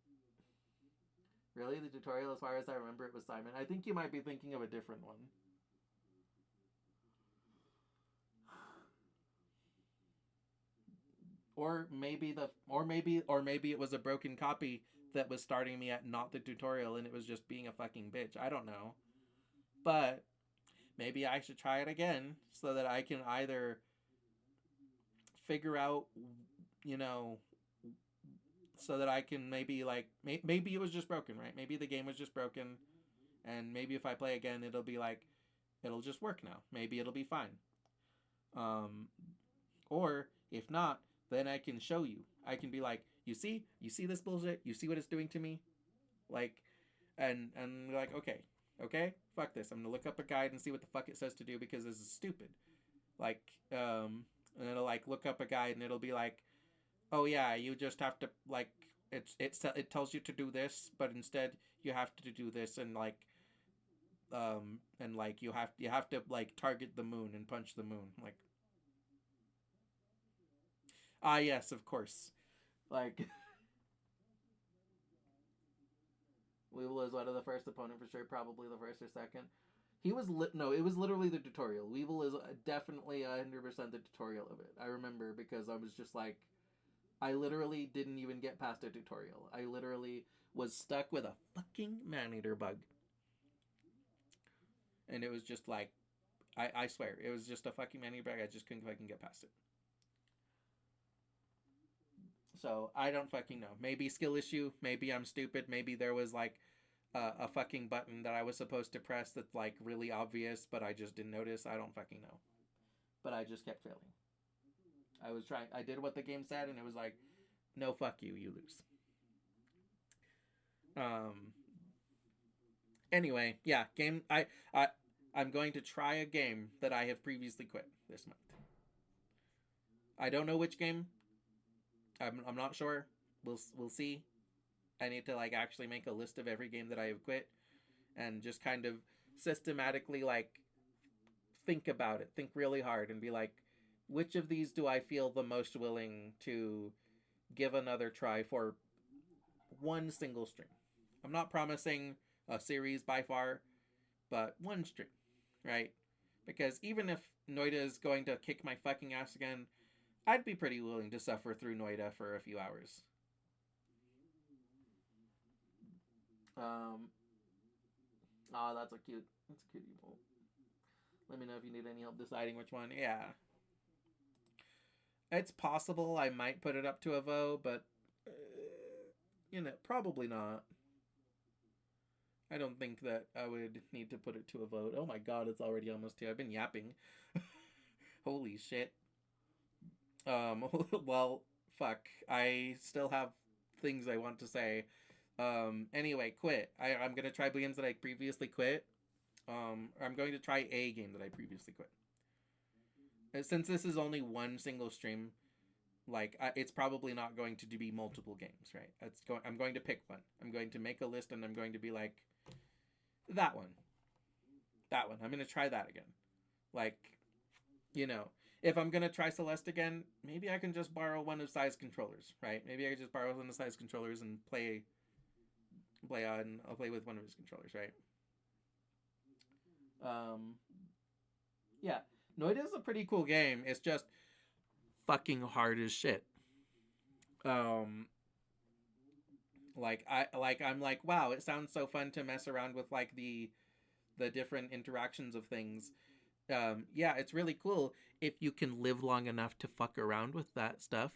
really, the tutorial, as far as I remember, it was Simon. I think you might be thinking of a different one. Or maybe it was a broken copy that was starting me at not the tutorial, and it was just being a fucking bitch. I don't know. But maybe I should try it again so that I can either figure out, you know, so that I can maybe like maybe it was just broken, right? Maybe the game was just broken, and maybe if I play again, it'll be like it'll just work now. Maybe it'll be fine. Um, or if not, then I can show you. I can be like, you see this bullshit. You see what it's doing to me, like, and like, okay, fuck this. I'm gonna look up a guide and see what the fuck it says to do because this is stupid. Like, and it'll like look up a guide and it'll be like, oh yeah, you just have to like it tells you to do this, but instead you have to do this and like you have to like target the moon and punch the moon. Like, yes, of course. Like Weevil is one of the first opponent for sure, probably the first or second. He was no, it was literally the tutorial. Weevil is definitely 100% the tutorial of it. I remember because I was just like, I literally didn't even get past a tutorial. I literally was stuck with a fucking man-eater bug. And it was just like, I swear, it was just a fucking man-eater bug. I just couldn't fucking get past it. So I don't fucking know. Maybe skill issue. Maybe I'm stupid. Maybe there was like a fucking button that I was supposed to press that's like really obvious, but I just didn't notice. I don't fucking know. But I just kept failing. I was trying. I did what the game said, and it was like, no, fuck you. You lose. Um. Anyway, yeah, game. I'm going to try a game that I have previously quit this month. I don't know which game. I'm not sure. We'll see. I need to like actually make a list of every game that I have quit and just kind of systematically like think about it, think really hard and be like, which of these do I feel the most willing to give another try for one single stream? I'm not promising a series by far, but one stream, right? Because even if Noida is going to kick my fucking ass again, I'd be pretty willing to suffer through Noida for a few hours. Um, that's a cute emote. Let me know if you need any help deciding which one. Yeah. It's possible I might put it up to a vote, but probably not. I don't think that I would need to put it to a vote. Oh my god, it's already almost 2. I've been yapping. Holy shit. Well, fuck. I still have things I want to say. Anyway, quit. I'm gonna try games that I previously quit. I'm going to try a game that I previously quit. Since this is only one single stream, like it's probably not going to be multiple games, right? I'm going to pick one. I'm going to make a list and I'm going to be like, that one. I'm going to try that again. Like, if I'm going to try Celeste again, maybe I can just borrow one of Sai's controllers, right? Maybe I can just borrow one of Sai's controllers and I'll play with one of his controllers, right? Yeah. Noida is a pretty cool game. It's just fucking hard as shit. I'm like, wow, it sounds so fun to mess around with like the different interactions of things. Yeah, it's really cool if you can live long enough to fuck around with that stuff.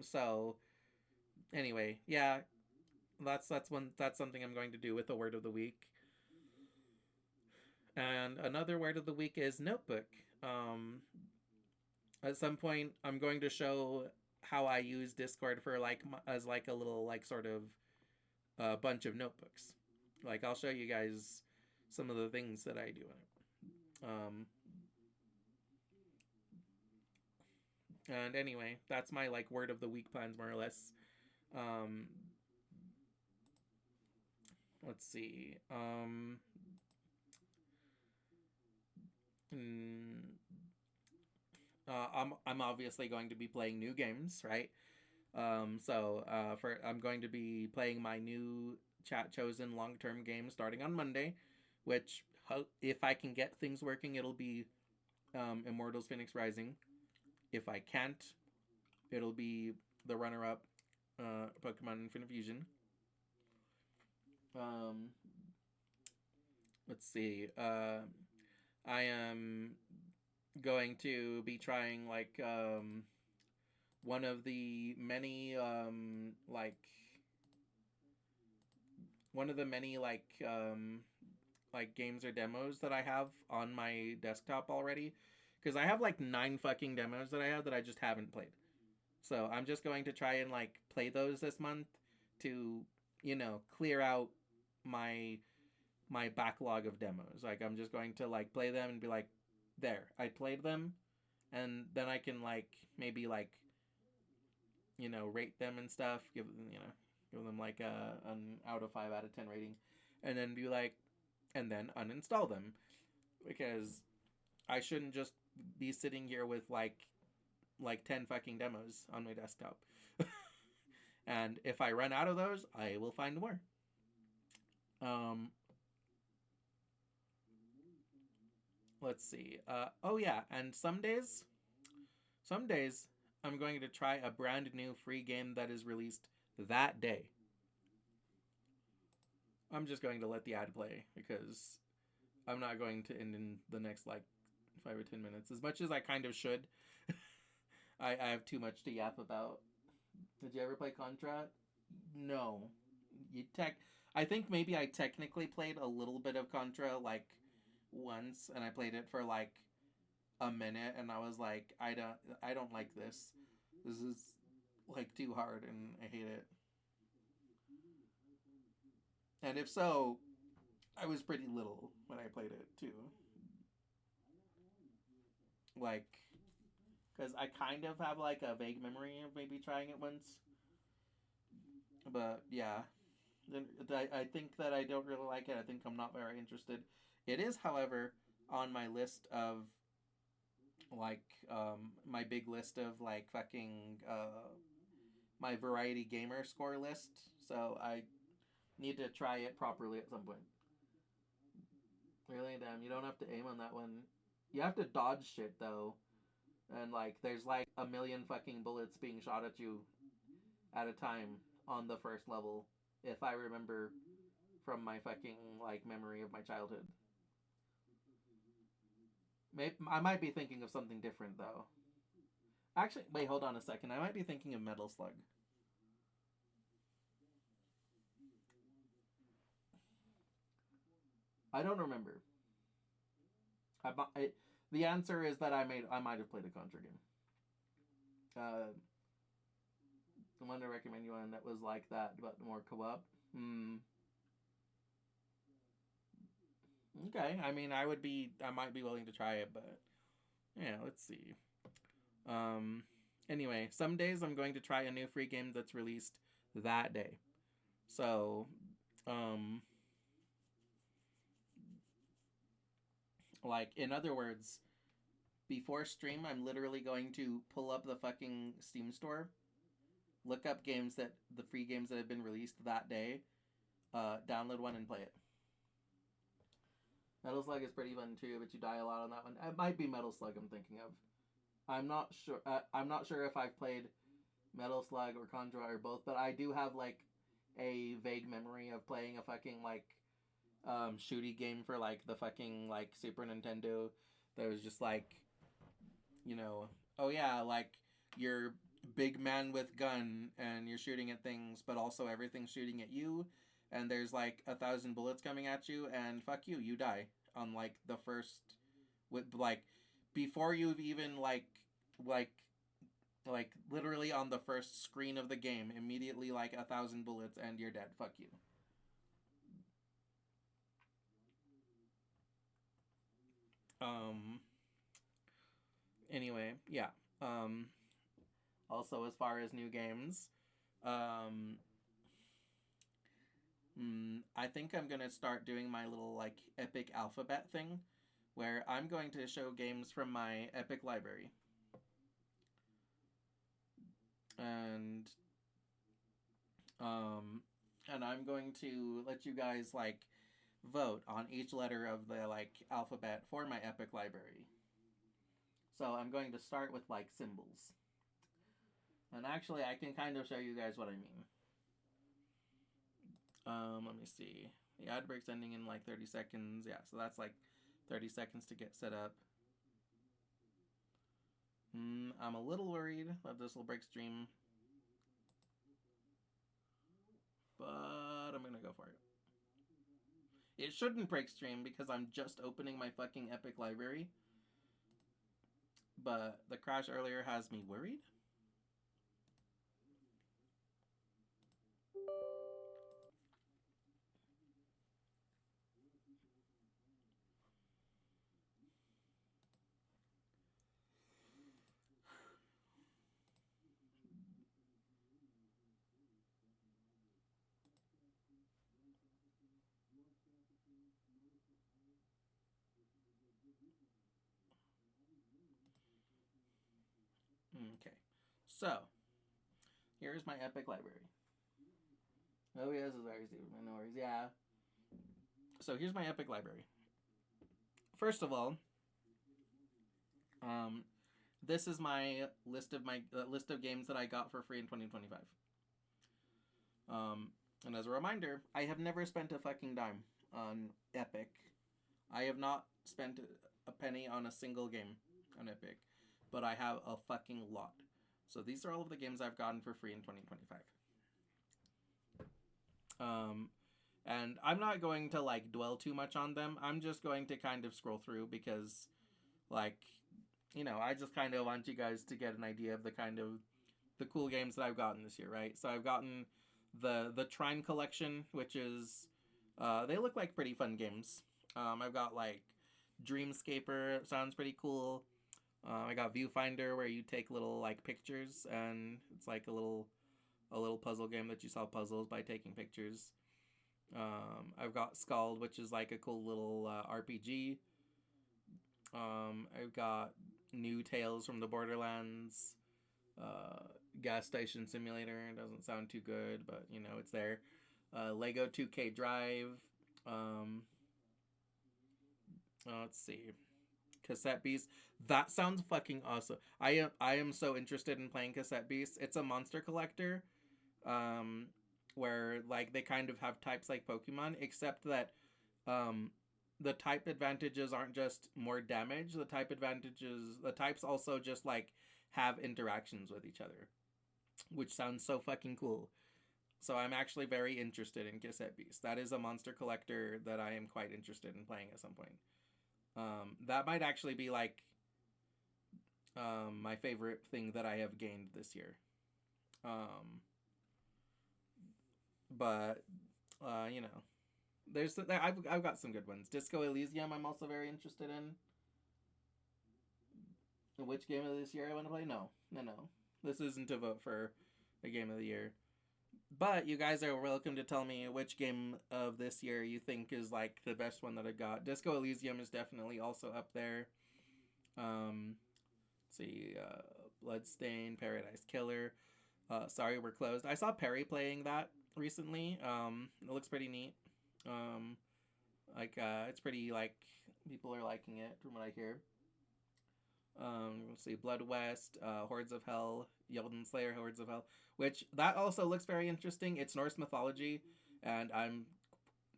So anyway, yeah, that's something I'm going to do with the word of the week. And another word of the week is notebook. At some point, I'm going to show how I use Discord for like as like a little like sort of bunch of notebooks. Like I'll show you guys some of the things that I do in it. And anyway, that's my like word of the week plans more or less. let's see. Mm, I'm obviously going to be playing new games, right? For I'm going to be playing my new chat chosen long term game starting on Monday, which if I can get things working, it'll be Immortals Phoenix Rising. If I can't, it'll be the runner up Pokemon Infinite Fusion. Um, let's see. I am going to be trying one of the many one of the many like games or demos that I have on my desktop already, because I have like 9 fucking demos that I have that I just haven't played. So I'm just going to try and like play those this month to, clear out my my backlog of demos. Like I'm just going to like play them and be like, there, I played them, and then I can like maybe like rate them and stuff. Give them like an out of 5 out of 10 rating, and then be like, and then uninstall them, because I shouldn't just be sitting here with like 10 fucking demos on my desktop. And if I run out of those, I will find more. Um, let's see. Oh yeah, and some days I'm going to try a brand new free game that is released that day. I'm just going to let the ad play because I'm not going to end in the next like 5 or 10 minutes. As much as I kind of should, I have too much to yap about. Did you ever play Contra? No. You tech. I think maybe I technically played a little bit of Contra like once, and I played it for like a minute, and I was like, I don't like this. This is like too hard, and I hate it. And if so, I was pretty little when I played it too. Like, because I kind of have like a vague memory of maybe trying it once, but yeah, I think that I don't really like it. I think I'm not very interested. It is, however, on my list of like my big list of like fucking my variety gamer score list. So I need to try it properly at some point. Really, damn, you don't have to aim on that one. You have to dodge shit though, and like there's like a million fucking bullets being shot at you at a time on the first level. If I remember from my fucking like memory of my childhood. Maybe, I might be thinking of something different though. Actually, wait, hold on a second. I might be thinking of Metal Slug. I don't remember. I the answer is that I might have played a Contra game. Uh, I want to recommend you one that was like that, but more co-op. Hmm. Okay. I mean, I might be willing to try it, but yeah. Let's see. Um. Anyway, some days I'm going to try a new free game that's released that day. So, um, like in other words, before stream, I'm literally going to pull up the fucking Steam store, look up games that the free games that have been released that day, download one and play it. Metal Slug is pretty fun too, but you die a lot on that one. It might be Metal Slug I'm thinking of. I'm not sure. I'm not sure if I've played Metal Slug or Contra or both, but I do have like a vague memory of playing a fucking like shooty game for like the fucking like Super Nintendo. That was just like, oh yeah, like you're big man with gun and you're shooting at things, but also everything's shooting at you, and there's like 1,000 bullets coming at you, and fuck you, you die on like the first with like before you've even like like literally on the first screen of the game, immediately like 1,000 bullets and you're dead. Fuck you. Um. Anyway, yeah. Um. Also, as far as new games, um, I think I'm gonna start doing my little like epic alphabet thing, where I'm going to show games from my epic library, and um, and I'm going to let you guys like vote on each letter of the like alphabet for my epic library. So I'm going to start with like symbols. And actually, I can kind of show you guys what I mean. Let me see. The ad break's ending in like 30 seconds. Yeah, so that's like 30 seconds to get set up. I'm a little worried that this will break stream, but I'm gonna go for it. It shouldn't break stream because I'm just opening my fucking epic library. But the crash earlier has me worried. Okay. So, here's my epic library. Oh, yes, it's very stupid. No worries. Yeah. So, here's my epic library. First of all, um, this is my list of games that I got for free in 2025. And as a reminder, I have never spent a fucking dime on Epic. I have not spent a penny on a single game on Epic, but I have a fucking lot. So these are all of the games I've gotten for free in 2025. Um, and I'm not going to like dwell too much on them. I'm just going to kind of scroll through because, like, I just kind of want you guys to get an idea of the cool games that I've gotten this year, right? So I've gotten the Trine collection, which is they look like pretty fun games. I've got like Dreamscaper, sounds pretty cool. I got Viewfinder, where you take little like pictures, and it's like a little puzzle game that you solve puzzles by taking pictures. I've got Scald, which is like a cool little RPG. I've got New Tales from the Borderlands. Uh, Gas Station Simulator doesn't sound too good, but it's there. Lego 2K Drive. Um, let's see. Cassette Beast. That sounds fucking awesome. I am so interested in playing Cassette Beast. It's a monster collector, um, where like they kind of have types like Pokemon, except that um, the type advantages aren't just more damage. The types also just like have interactions with each other, which sounds so fucking cool. So I'm actually very interested in Cassette Beast. That is a monster collector that I am quite interested in playing at some point. That might actually be like my favorite thing that I have gained this year. Um, but I've got some good ones. Disco Elysium, I'm also very interested in. Which game of this year I want to play? No, no, no. This isn't a vote for a game of the year. But you guys are welcome to tell me which game of this year you think is like the best one that I got. Disco Elysium is definitely also up there. Let's see, Bloodstain, Paradise Killer. Sorry, we're closed. I saw Perry playing that recently. It looks pretty neat. It's pretty like people are liking it from what I hear. Let's see, Blood West, Hordes of Hell, Yelden Slayer, Hordes of Hell, which that also looks very interesting. It's Norse mythology, and I'm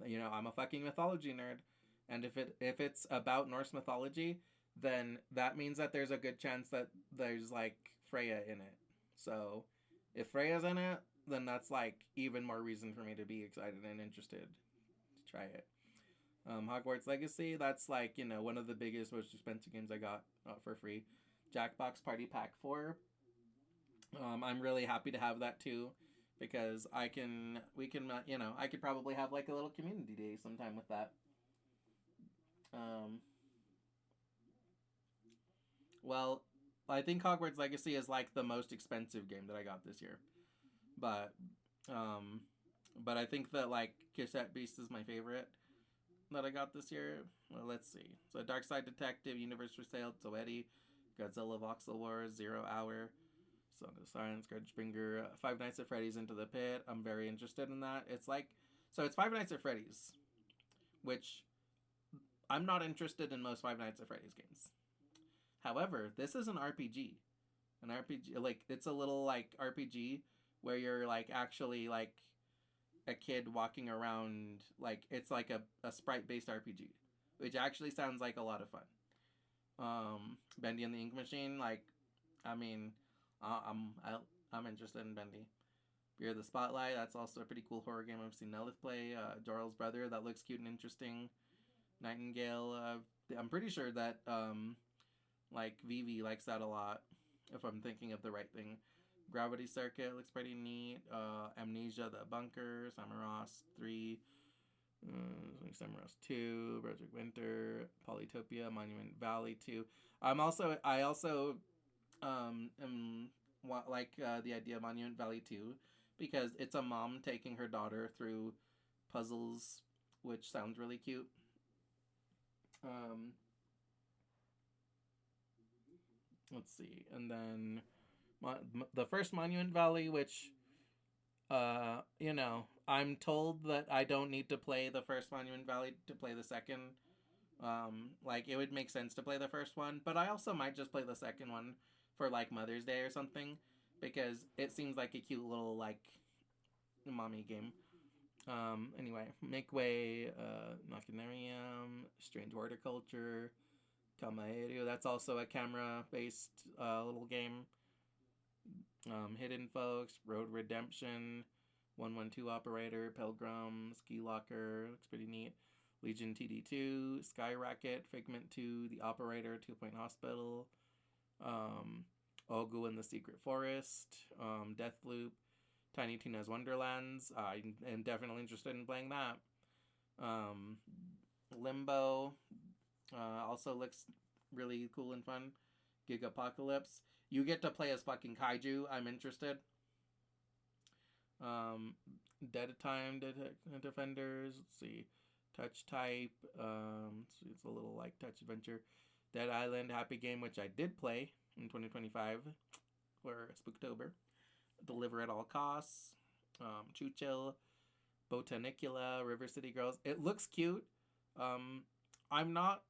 a fucking mythology nerd, and if it's about Norse mythology, then that means that there's a good chance that there's like Freya in it. So, if Freya's in it, then that's like even more reason for me to be excited and interested to try it. Hogwarts Legacy, that's like, one of the biggest, most expensive games I got for free. Jackbox Party Pack 4. I'm really happy to have that too, because I could probably have like a little community day sometime with that. Um, well, I think Hogwarts Legacy is like the most expensive game that I got this year. But But I think that like Cassette Beast is my favorite that I got this year. Well, let's see. So Dark Side Detective, Universe for Sale, Zoetti, Godzilla, Voxel Wars, 0 Hour, Son of Science, Grudgebringer, Five Nights at Freddy's Into the Pit. I'm very interested in that. It's like, so it's Five Nights at Freddy's, which I'm not interested in most Five Nights at Freddy's games. However, this is an RPG. An RPG, like, it's a little like RPG where you're like actually like a kid walking around, like it's like a sprite based RPG, which actually sounds like a lot of fun. Bendy and the Ink Machine, like, I mean, I'm interested in Bendy. Fear the Spotlight, that's also a pretty cool horror game I've seen Nelith play. Joral's Brother, that looks cute and interesting. Nightingale, I'm pretty sure that like Vivi likes that a lot, if I'm thinking of the right thing. Gravity Circuit looks pretty neat. Amnesia, The Bunker, Samaras 3, Samaras 2, Broderick Winter, Polytopia, Monument Valley 2. I also like the idea of Monument Valley 2 because it's a mom taking her daughter through puzzles, which sounds really cute. Let's see, and then the first Monument Valley, which I'm told that I don't need to play the first Monument Valley to play the second. Like it would make sense to play the first one, but I also might just play the second one for like Mother's Day or something because it seems like a cute little like mommy game. Anyway, Make Way, Machinarium, Strange Horticulture, Kamaeru. That's also a camera-based little game. Hidden Folks, Road Redemption, 112 Operator, Pilgrim, Ski Locker, looks pretty neat. Legion TD2, Skyrocket, Figment 2, The Operator, 2 Point Hospital, Ogu and the Secret Forest, Deathloop, Tiny Tina's Wonderlands. I am definitely interested in playing that. Limbo also looks really cool and fun. Gigapocalypse. You get to play as fucking kaiju. I'm interested. Dead Time Defenders. Let's see. Touch Type. It's a little like Touch Adventure. Dead Island Happy Game, which I did play in 2025 for Spooktober. Deliver at All Costs. Choo Chill. Botanicula. River City Girls. It looks cute. I'm not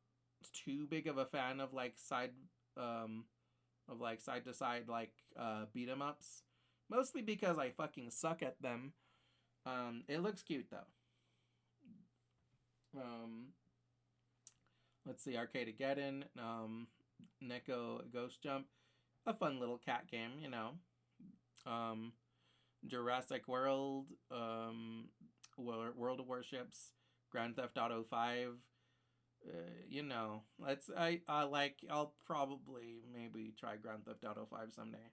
too big of a fan of like side to side like beat 'em ups, mostly because I fucking suck at them. It looks cute though. Let's see, Arcadegeddon, Neko Ghost Jump, a fun little cat game, you know. Jurassic World, World of Warships, Grand Theft Auto 5. You know, I'll probably maybe try Grand Theft Auto 5 someday.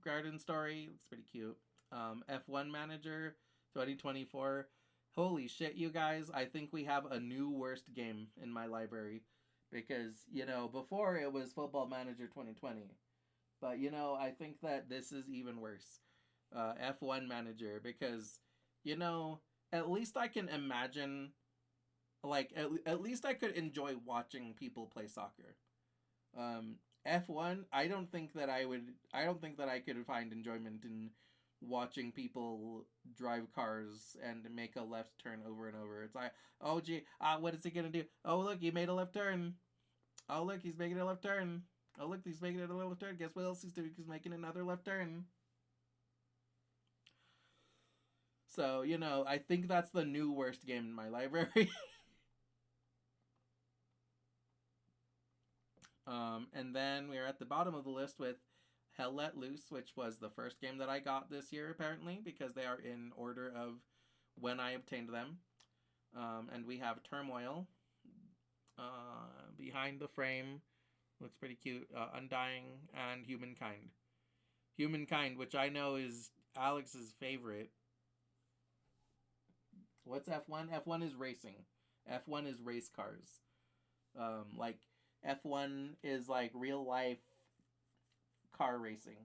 Garden Story looks pretty cute. F1 Manager 2024. Holy shit, you guys! I think we have a new worst game in my library because before it was Football Manager 2020, but I think that this is even worse. F1 Manager because at least I can imagine. Like at least I could enjoy watching people play soccer. F1, I don't think that I could find enjoyment in watching people drive cars and make a left turn over and over. It's like, oh gee, what is he gonna do? Oh look, he made a left turn. Oh look, he's making a left turn. Oh look, he's making a left turn. Guess what else he's doing? He's making another left turn. So I think that's the new worst game in my library. And then we're at the bottom of the list with Hell Let Loose, which was the first game that I got this year, apparently, because they are in order of when I obtained them. And we have Turmoil. Behind the Frame. Looks pretty cute. Undying and Humankind. Humankind, which I know is Alex's favorite. What's F1? F1 is racing. F1 is race cars. Like F1 is like real life car racing.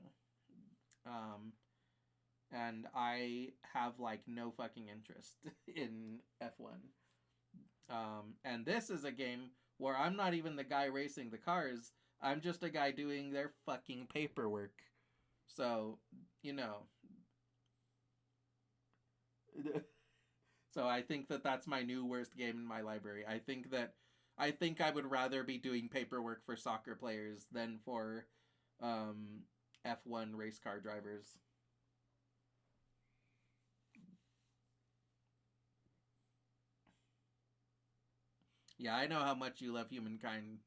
and I have like no fucking interest in F1. And this is a game where I'm not even the guy racing the cars. I'm just a guy doing their fucking paperwork. So, you know. So I think that that's my new worst game in my library. I think I would rather be doing paperwork for soccer players than for F1 race car drivers. Yeah, I know how much you love humankind.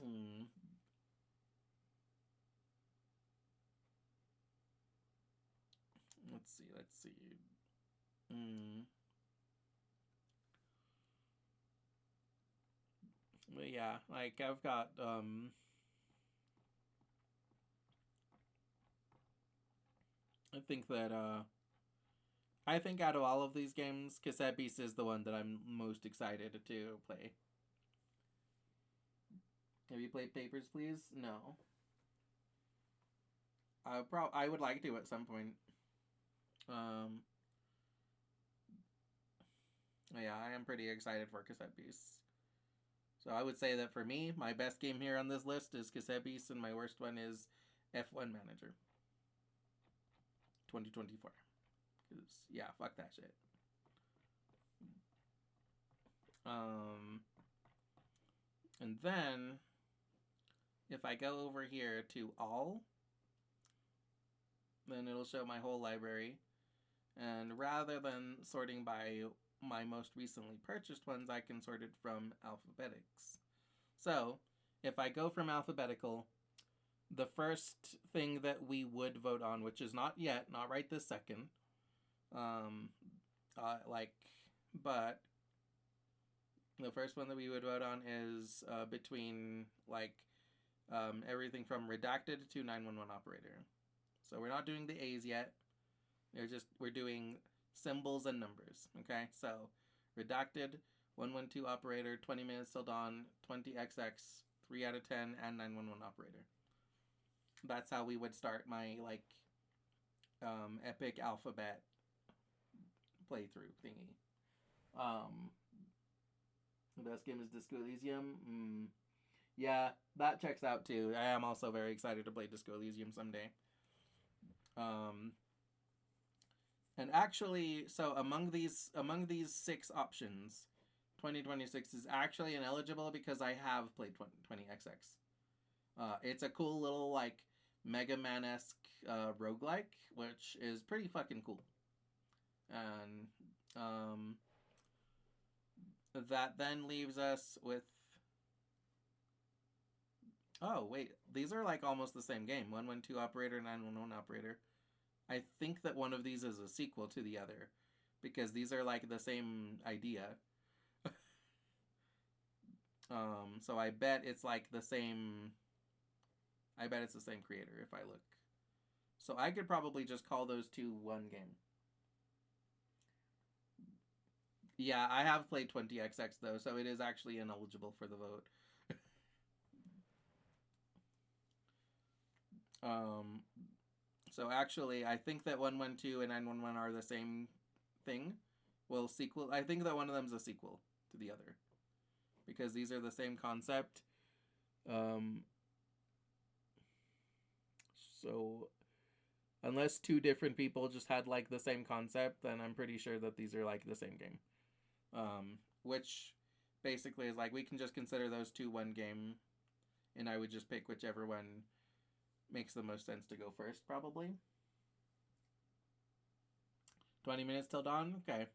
Mm. Let's see. Let's see. Mm. But yeah, like I've got I think that I think out of all of these games, Cassette Beast is the one that I'm most excited to play. Have you played Papers, Please? No. I would like to at some point. Um, yeah, I am pretty excited for Cassette Beasts. So I would say that for me, my best game here on this list is Cassette Beasts, and my worst one is F1 Manager 2024. Because, yeah, fuck that shit. Um, and then, if I go over here to all, then it'll show my whole library. And rather than sorting by my most recently purchased ones, I can sort it from alphabetics. So, if I go from alphabetical, the first thing that we would vote on, which is not yet, not right this second, um, like, but the first one that we would vote on is between like everything from redacted to 911 operator. So we're not doing the A's yet. We're doing symbols and numbers. Okay, so redacted, 112 operator, 20 minutes till dawn, 20XX, 3 out of 10, and 911 operator. That's how we would start my like epic alphabet playthrough thingy. The best game is Disco Elysium. Yeah, that checks out too. I am also very excited to play Disco Elysium someday. Um, and actually, so among these 6 options, 2026 is actually ineligible because I have played 20XX. It's a cool little like Mega Man-esque roguelike, which is pretty fucking cool. And that then leaves us with. Oh wait, these are like almost the same game. 112 operator, 911 operator. I think that one of these is a sequel to the other, because these are like the same idea. So I bet it's like the same. I bet it's the same creator if I look. So I could probably just call those two one game. Yeah, I have played 20XX though, so it is actually ineligible for the vote. um, so actually, I think that 112 and 911 are the same thing. Well, sequel. I think that one of them is a sequel to the other, because these are the same concept. Um, so unless two different people just had like the same concept, then I'm pretty sure that these are like the same game. Which basically is like we can just consider those two one game, and I would just pick whichever one makes the most sense to go first, probably. 20 minutes till dawn? Okay.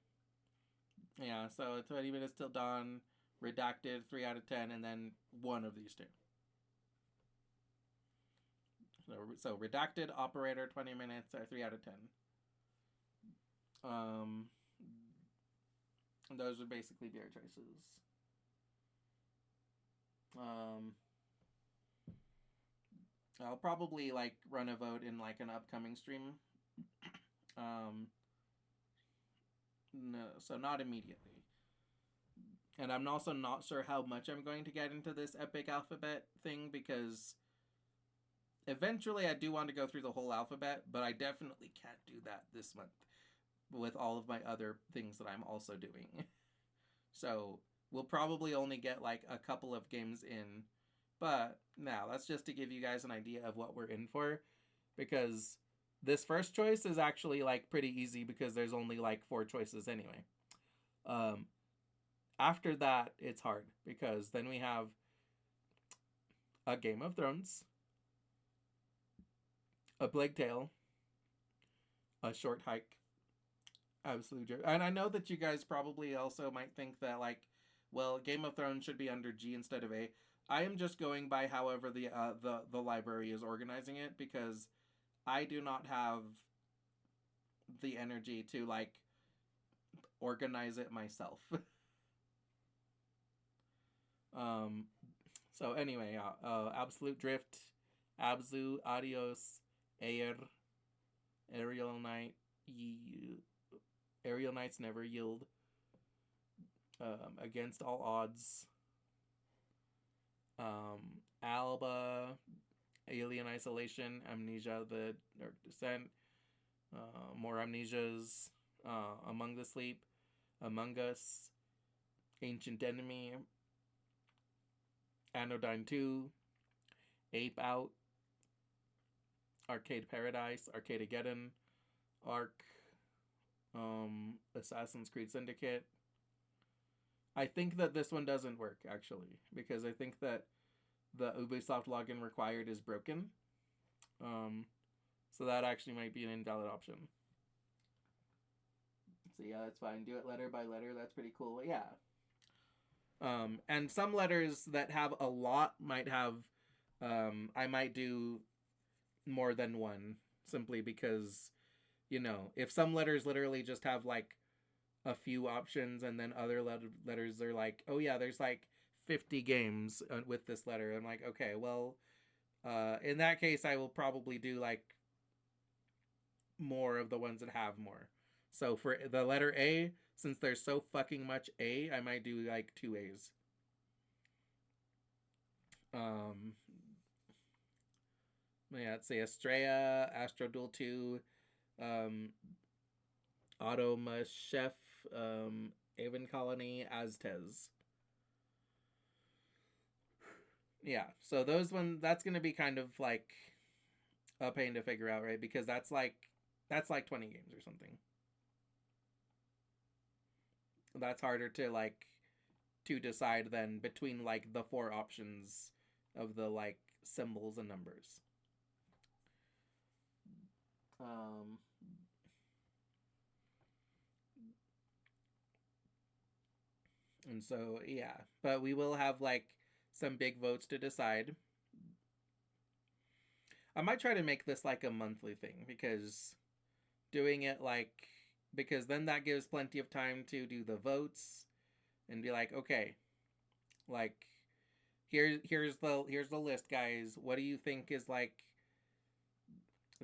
Yeah, so 20 minutes till dawn, redacted, 3 out of 10, and then one of these two. So redacted, operator, 20 minutes, or 3 out of 10. Those would basically be our choices. I'll probably like run a vote in like an upcoming stream. No, so not immediately. And I'm also not sure how much I'm going to get into this epic alphabet thing, because eventually I do want to go through the whole alphabet, but I definitely can't do that this month with all of my other things that I'm also doing. So we'll probably only get like a couple of games in. But now that's just to give you guys an idea of what we're in for, because this first choice is actually like pretty easy because there's only like 4 choices anyway. Um, After that, it's hard because then we have a Game of Thrones, a Plague Tale, a Short Hike, Absolute. And I know that you guys probably also might think that like, well, Game of Thrones should be under G instead of A. I am just going by however the library is organizing it, because I do not have the energy to like organize it myself. um, so anyway, Absolute Drift, Abzu, Adios, Air, Aerial Knight, Aerial Knights Never Yield, Against All Odds, Alba, Alien Isolation, Amnesia, The Dark Descent, More Amnesias, Among the Sleep, Among Us, Ancient Enemy, Anodyne 2, Ape Out, Arcade Paradise, Arcadegeddon, Ark, Assassin's Creed Syndicate. I think that this one doesn't work, actually, because I think that the Ubisoft login required is broken. So that actually might be an invalid option. So yeah, that's fine. Do it letter by letter. That's pretty cool. But yeah. And some letters that have a lot might have, I might do more than one, simply because, you know, if some letters literally just have like a few options, and then other letters are like, oh yeah, there's like 50 games with this letter. I'm like, okay, well, in that case, I will probably do like more of the ones that have more. So for the letter A, since there's so fucking much A, I might do like 2 A's. Yeah, let's say Estrella, Astro Duel 2, Automa Chef, Avon Colony, Aztez. Yeah, so those that's gonna be kind of like a pain to figure out, right? Because that's like 20 games or something. That's harder to like to decide than between like the 4 options of the like symbols and numbers. And so yeah, but we will have like some big votes to decide. I might try to make this like a monthly thing, because doing it like, because then that gives plenty of time to do the votes and be like, okay, like here's the list, guys. What do you think is like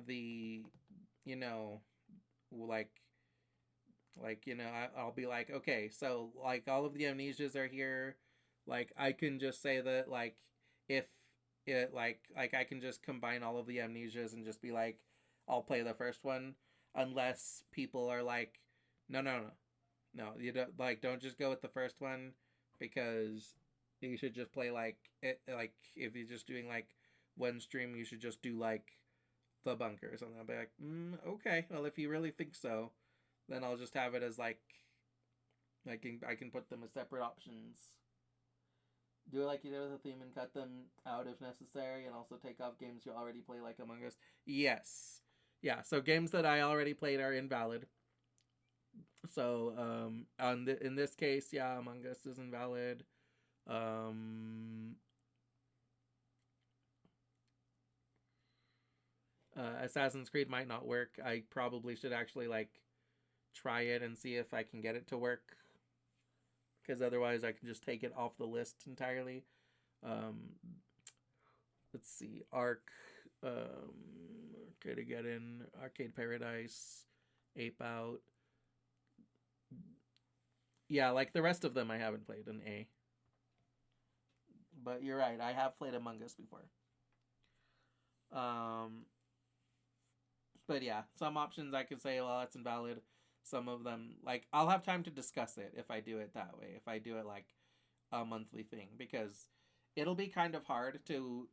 the, you know, like you know, I'll be like, okay, so like all of the amnesias are here. Like I can just say that like if it like I can just combine all of the amnesias and just be like, I'll play the first one, unless people are like, no, you don't just go with the first one, because you should just play like it, like if you're just doing like one stream, you should just do like the bunker or something. I'll be like, okay, well if you really think so, then I'll just have it as like I can put them as separate options. Do it like you did with the theme and cut them out if necessary, and also take off games you already play, like Among Us. Yes, yeah. So games that I already played are invalid. So in this case, yeah, Among Us is invalid. Assassin's Creed might not work. I probably should actually like try it and see if I can get it to work, because otherwise I can just take it off the list entirely. Let's see, Ark, Arcade Paradise, Ape Out, Yeah, like the rest of them, I haven't played an A. But you're right, I have played Among Us before. Um, but yeah, some options I could say, well, that's invalid. Some of them, like, I'll have time to discuss it if I do it that way. If I do it like a monthly thing, because it'll be kind of hard to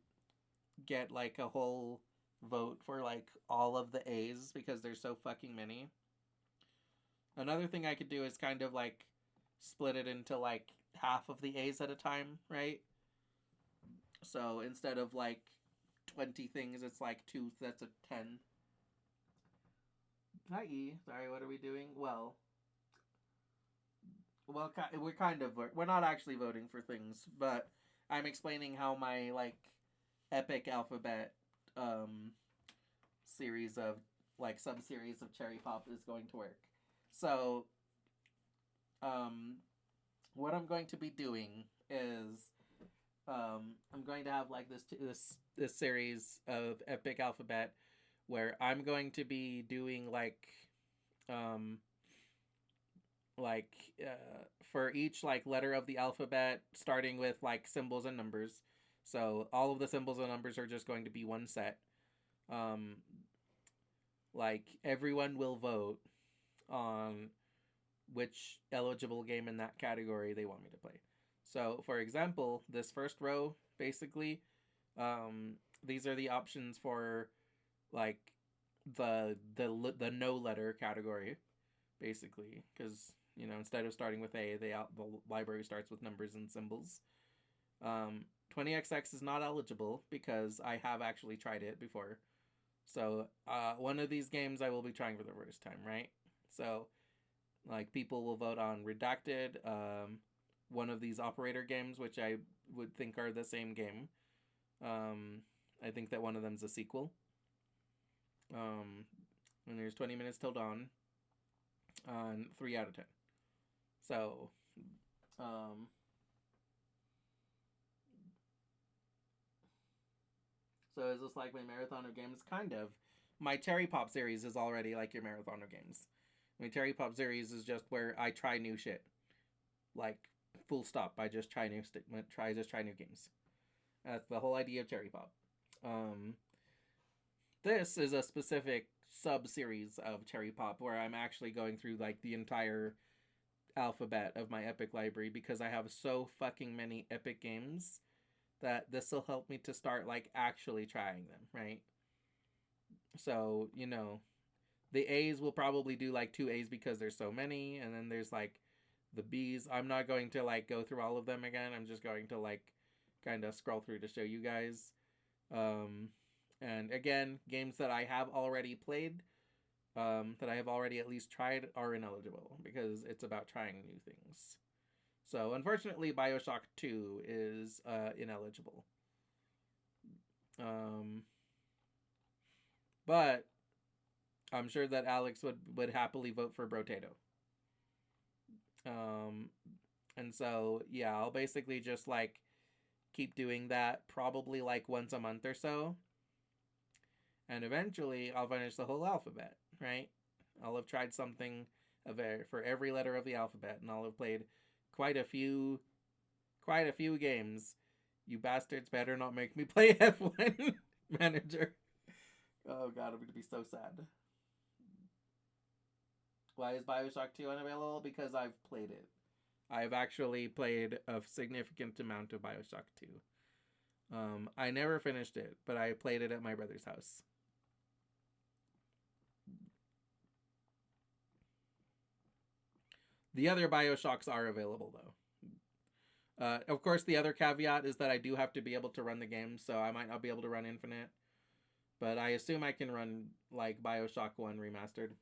get like a whole vote for like all of the A's because there's so fucking many. Another thing I could do is kind of like split it into like half of the A's at a time, right? So instead of like 20 things, it's like two, that's a 10. Hi, E. Sorry, what are we doing? Well, we're not actually voting for things, but I'm explaining how my like epic alphabet um series of like sub series of cherry pop is going to work. So, um what I'm going to be doing is I'm going to have like this series of epic alphabet where I'm going to be doing um like for each like letter of the alphabet starting with like symbols and numbers. So all of the symbols and numbers are just going to be one set. Um like everyone will vote on which eligible game in that category they want me to play. So, for example, this first row, basically, these are the options for like the no letter category, basically, because instead of starting with A, the library starts with numbers and symbols. 20XX is not eligible because I have actually tried it before. So one of these games I will be trying for the first time, right? So like people will vote on Redacted, one of these operator games, which I would think are the same game. Um, I think that one of them's a sequel. And there's 20 minutes till dawn on 3 out of 10. So, um, so is this like my marathon of games? Kind of. My Terry Pop series is already like your marathon of games. My Terry Pop series is just where I try new shit. Like full stop. I just try new games. That's the whole idea of Cherry Pop. Um, this is a specific sub series of Cherry Pop where I'm actually going through like the entire alphabet of my Epic library because I have so fucking many Epic games that this will help me to start like actually trying them, right? So, the A's will probably do like two A's because there's so many, and then there's like the B's. I'm not going to like go through all of them again. I'm just going to like kind of scroll through to show you guys. Um, and again, games that I have already played, that I have already at least tried, are ineligible because it's about trying new things. So unfortunately, Bioshock 2 is ineligible. Um, but I'm sure that Alex would happily vote for Brotato. Um, and so yeah, I'll basically just like keep doing that probably like once a month or so, and eventually I'll finish the whole alphabet. Right? I'll have tried something for every letter of the alphabet, and I'll have played quite a few, quite a few games. You bastards better not make me play F1 Manager. Oh god, I'm gonna be so sad. Why is Bioshock 2 unavailable? Because I've played it. I've actually played a significant amount of Bioshock 2. I never finished it, but I played it at my brother's house. The other Bioshocks are available, though. Of course, the other caveat is that I do have to be able to run the game, so I might not be able to run Infinite. But I assume I can run, like, Bioshock 1 Remastered.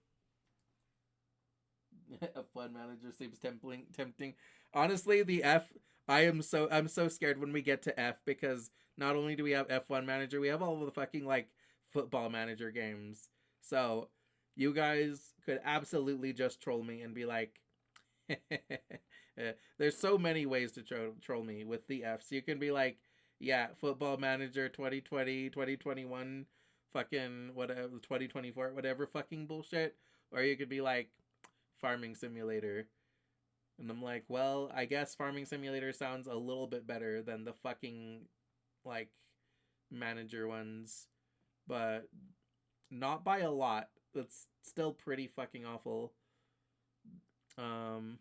F1 Manager seems tempting. Honestly, the F, I'm so scared when we get to F because not only do we have F1 Manager, we have all of the fucking like football manager games. So you guys could absolutely just troll me and be like, there's so many ways to troll me with the Fs. You can be like, yeah, football manager 2020, 2021, fucking whatever, 2024, whatever fucking bullshit. Or you could be like, farming simulator. And I'm like, well, I guess Farming Simulator sounds a little bit better than the fucking like manager ones, but not by a lot. It's still pretty fucking awful. Um,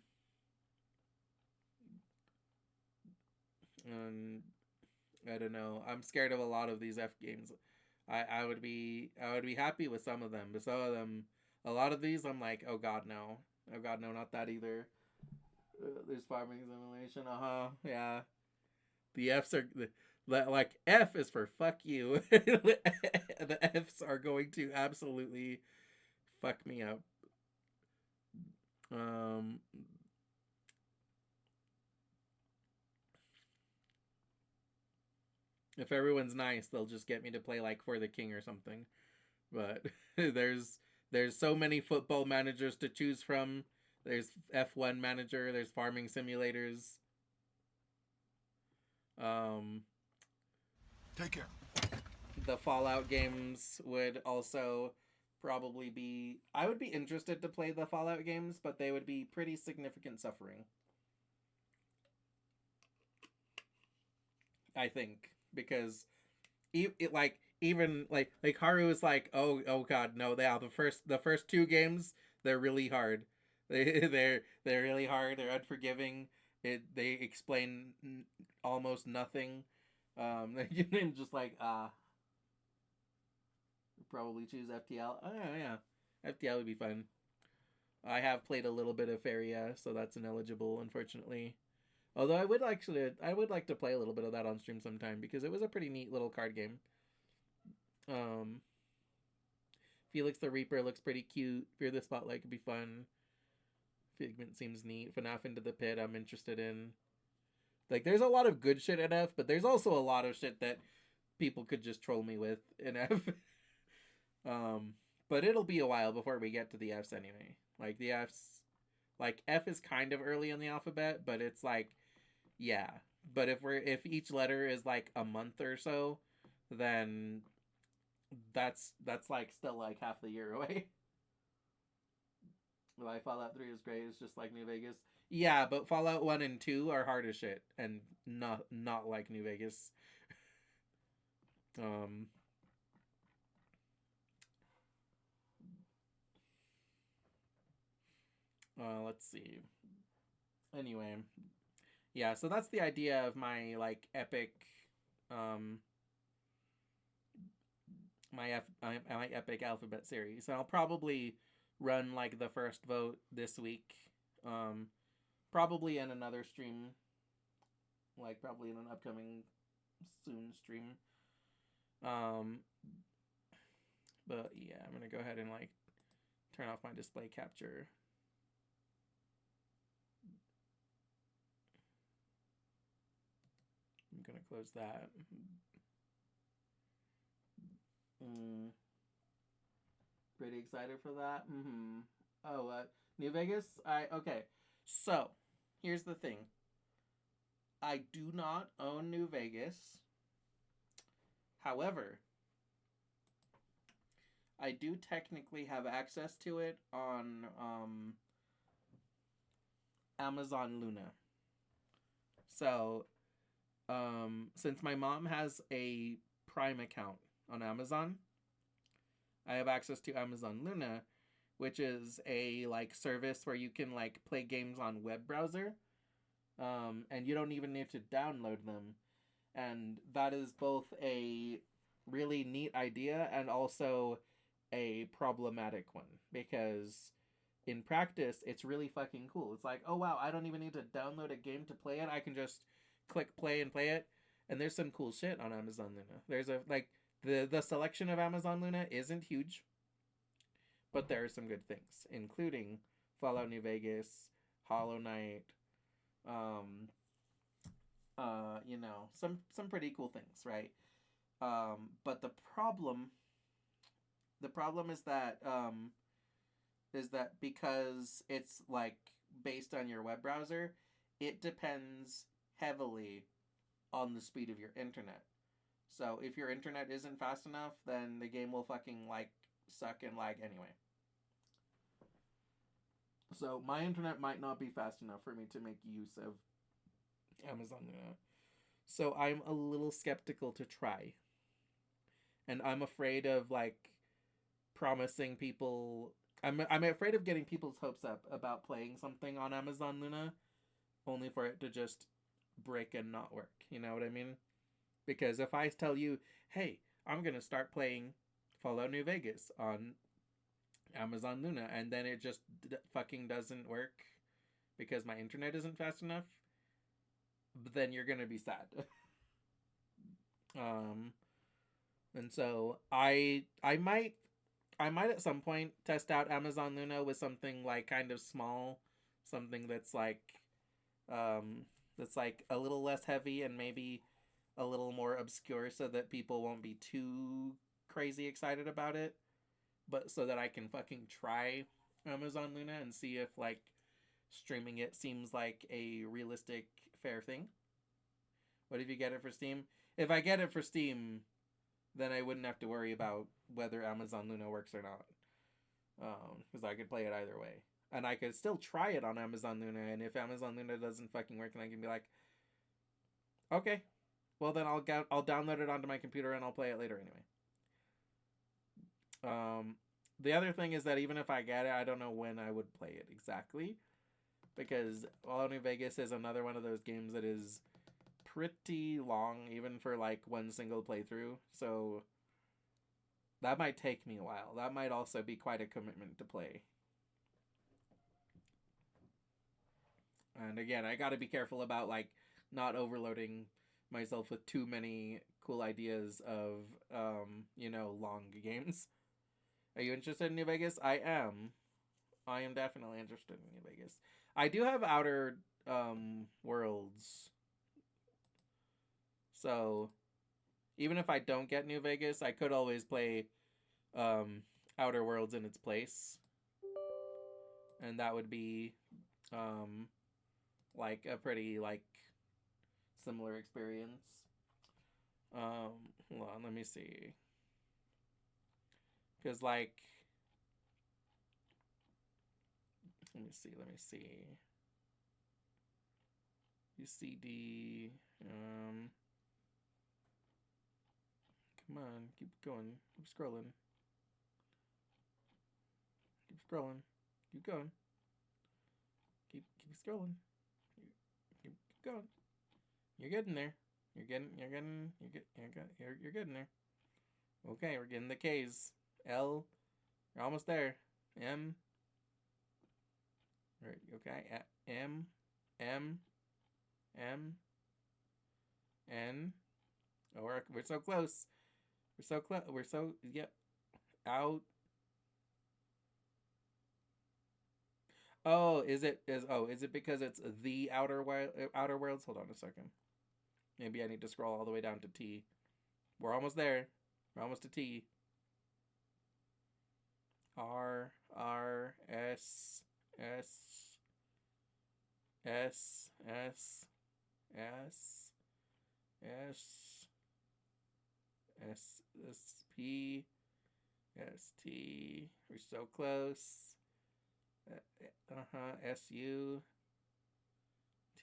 and I don't know. I'm scared of a lot of these F games. I would be happy with some of them, but some of them, a lot of these, I'm like, oh god, no, oh god, no, not that either. There's farming simulation. Yeah. The F's are like F is for fuck you. The F's are going to absolutely fuck me up. Um, if everyone's nice, they'll just get me to play like For the King or something. But there's so many football managers to choose from. There's F1 manager. There's farming simulators. Um, Take care. the Fallout games would also probably be. I would be interested to play the Fallout games, but they would be pretty significant suffering. I think because like even like Haru is like, oh god, no, they are the first two games, they're really hard. They're really hard. They're unforgiving. They explain almost nothing. I'm just like probably choose FTL. Oh yeah, FTL would be fun. I have played a little bit of Feria, so that's ineligible, unfortunately. Although I would like to play a little bit of that on stream sometime because it was a pretty neat little card game. Um, Felix the Reaper looks pretty cute. Fear the Spotlight could be fun. Figment seems neat. FNAF Into the Pit I'm interested in. Like, there's a lot of good shit in F, but there's also a lot of shit that people could just troll me with in F. um, but it'll be a while before we get to the Fs anyway. Like the Fs, like F is kind of early in the alphabet, but it's like, yeah. But if each letter is like a month or so, then that's like still like half the year away. Why Fallout 3 is great. It's just like New Vegas. Yeah, but Fallout 1 and 2 are hard as shit and not like New Vegas. Um let's see. Anyway, yeah, so that's the idea of my like epic um my epic alphabet series. And I'll probably run like the first vote this week. Um probably in another stream, like probably in an upcoming soon stream. Um but yeah, I'm going to go ahead and like turn off my display capture. I'm going to close that. Pretty excited for that. Oh, New Vegas. Okay. So, here's the thing. I do not own New Vegas. However, I do technically have access to it on Amazon Luna. So, since my mom has a Prime account on Amazon, I have access to Amazon Luna, which is a like service where you can like play games on web browser, and you don't even need to download them. And that is both a really neat idea and also a problematic one because in practice it's really fucking cool. It's like, oh wow, I don't even need to download a game to play it. I can just click play and play it. And there's some cool shit on Amazon Luna. There's a like the selection of Amazon Luna isn't huge, but there are some good things, including Fallout New Vegas, Hollow Knight, um, some pretty cool things, right? But the problem is that because it's like based on your web browser, it depends heavily on the speed of your internet. So if your internet isn't fast enough, then the game will fucking like suck and lag anyway. So my internet might not be fast enough for me to make use of Amazon Luna. So I'm a little skeptical to try. And I'm afraid of like promising people I'm afraid of getting people's hopes up about playing something on Amazon Luna only for it to just break and not work. You know what I mean? Because if I tell you, "Hey, I'm going to start playing Fallout New Vegas on Amazon Luna," and then it just fucking doesn't work because my internet isn't fast enough, then you're going to be sad. um and so I might at some point test out Amazon Luna with something like kind of small, something um that's like a little less heavy and maybe a little more obscure so that people won't be too crazy excited about it, but so that I can fucking try Amazon Luna and see if like streaming it seems like a realistic fair thing. What if you get it for Steam? If I get it for Steam, then I wouldn't have to worry about whether Amazon Luna works or not. Because I could play it either way. And I could still try it on Amazon Luna, and if Amazon Luna doesn't fucking work, then I can be like, okay, well then I'll download it onto my computer and I'll play it later anyway. The other thing is that even if I get it, I don't know when I would play it exactly, because Fallout New Vegas is another one of those games that is pretty long, even for like one single playthrough. So that might take me a while. That might also be quite a commitment to play. And again, I got to be careful about like not overloading myself with too many cool ideas of long games. Are you interested in New Vegas? I am. I am definitely interested in New Vegas. I do have Outer Worlds. So even if I don't get New Vegas, I could always play um, Outer Worlds in its place, and that would be um, like a pretty like similar experience. Hold on, let me see, because like let me see. UCD. Come on, keep going, keep scrolling, keep scrolling, keep going, keep scrolling, keep going. You're getting there. You're getting there. Okay, we're getting the K's. L, you're almost there. M, right? Okay. M, M, M, N. Oh, we're so close. We're so close. We're so yep. Out. Is it because it's the outer worlds? Hold on a second. Maybe I need to scroll all the way down to T. We're almost there. We're almost to T. R S S S S S S S S T. We're so close. SU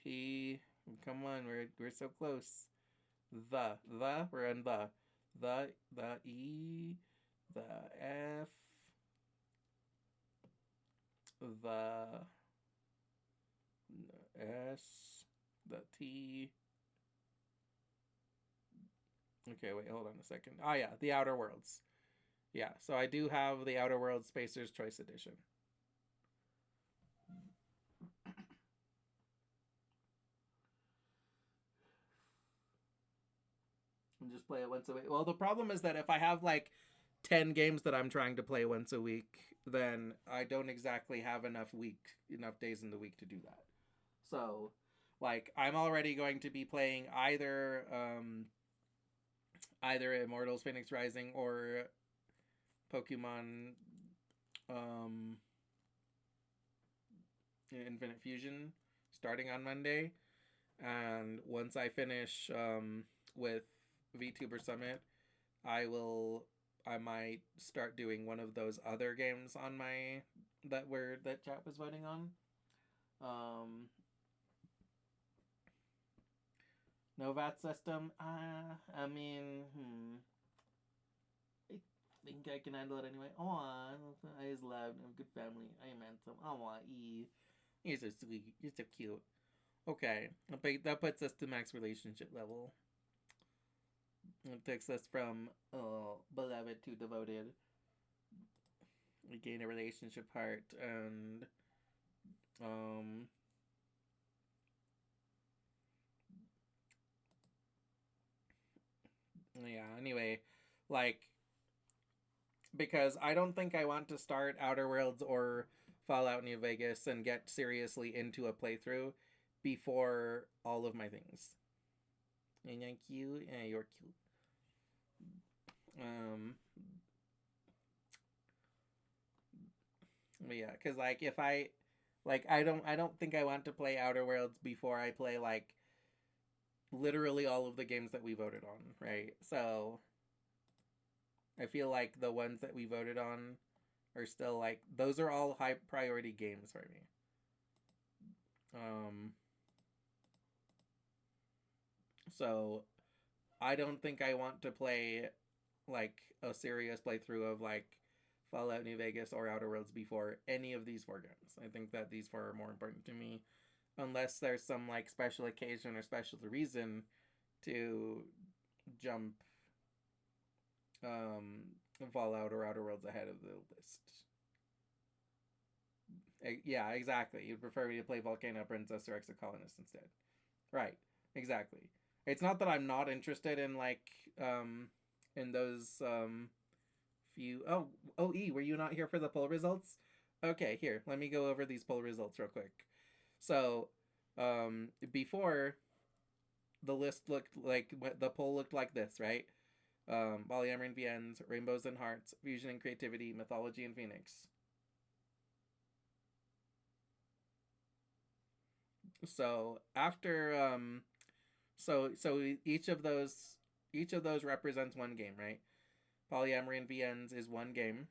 T. Come on, we're so close. We're in the E, the F, the S, the T. Okay, wait, hold on a second. Oh yeah, the Outer Worlds. Yeah, so I do have the Outer Worlds Spacer's Choice Edition. And just play it once a week. Well, the problem is that if I have like 10 games that I'm trying to play once a week, then I don't exactly have enough days in the week to do that. So, like, I'm already going to be playing either Immortals Phoenix Rising or Pokemon um, Infinite Fusion starting on Monday. And once I finish with VTuber Summit, I might start doing one of those other games on my that chat was voting on. Um, no VAT system. I mean, I think I can handle it anyway. Oh, I just love a good family. I am handsome. Oh, you're so sweet. You're so cute. Okay, that puts us to max relationship level. It takes us from beloved to devoted. We gain a relationship heart and um yeah. Anyway, like because I don't think I want to start Outer Worlds or Fallout New Vegas and get seriously into a playthrough before all of my things. And you're cute. Yeah, you're cute. Um, but yeah, because like if I don't think I want to play Outer Worlds before I play like literally all of the games that we voted on, right? So I feel like the ones that we voted on are still like those are all high priority games for me. Um, so I don't think I want to play like a serious playthrough of like Fallout New Vegas or Outer Worlds before any of these four games. I think that these four are more important to me, unless there's some like special occasion or special reason to jump Fallout or Outer Worlds ahead of the list. Yeah, exactly. You'd prefer me to play Volcano Princess or Exocolonist instead. Right. Exactly. It's not that I'm not interested in like in those few oh E, were you not here for the poll results? Okay, here, let me go over these poll results real quick. So before the list looked like the poll looked like this, right? Polyamory and VNs, Rainbows and Hearts, Fusion and Creativity, Mythology and Phoenix. So after so each of those represents one game, right? Polyamory and VNs is one game.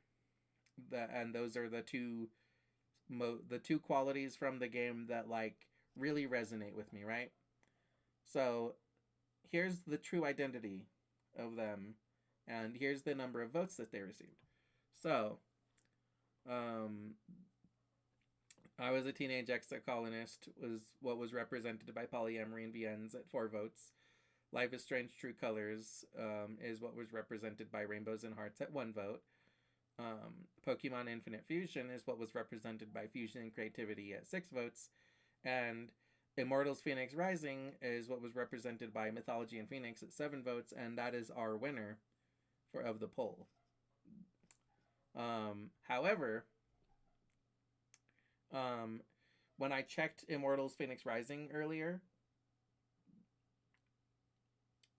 And those are the two qualities from the game that like really resonate with me, right? So here's the true identity of them, and here's the number of votes that they received. So, um, I was a teenage exocolonist was what was represented by polyamory and VNs at 4 votes. Life is Strange True Colors is what was represented by Rainbows and Hearts at 1 vote. Pokemon Infinite Fusion is what was represented by Fusion and Creativity at 6 votes. And Immortals Phoenix Rising is what was represented by Mythology and Phoenix at 7 votes, and that is our winner of the poll. However, when I checked Immortals Phoenix Rising earlier,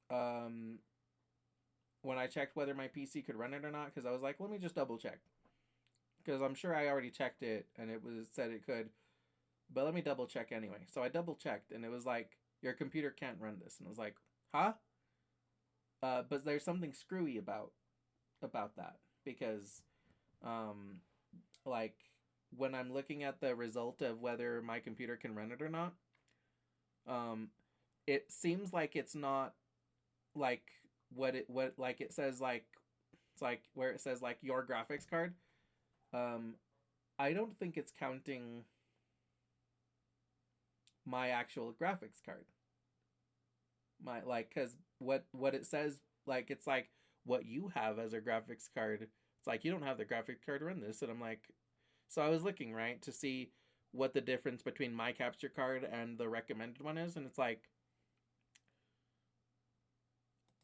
when I checked whether my PC could run it or not, because I was like, let me just double check, because I'm sure I already checked it and it was said it could, but let me double check anyway. So I double checked and it was like, your computer can't run this, and I was like, huh? But there's something screwy about that, because um, like when I'm looking at the result of whether my computer can run it or not, um, it seems like it's not like what like it says like it's like where it says like your graphics card. Um, I don't think it's counting my actual graphics card. My like because what it says like it's like what you have as a graphics card. It's like you don't have the graphics card to run this, and I'm like, so I was looking right to see what the difference between my capture card and the recommended one is, and it's like,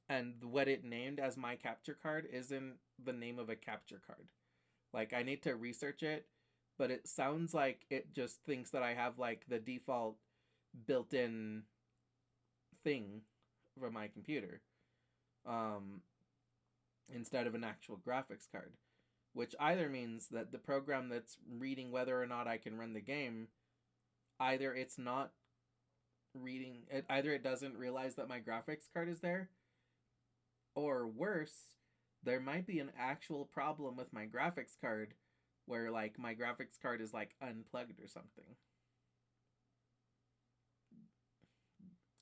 and what it named as my capture card isn't the name of a capture card. Like I need to research it, but it sounds like it just thinks that I have like the default built-in thing for my computer, um, instead of an actual graphics card, which either means that the program that's reading whether or not I can run the game, either it's not reading it, either it doesn't realize that my graphics card is there, or worse, there might be an actual problem with my graphics card where like my graphics card is like unplugged or something.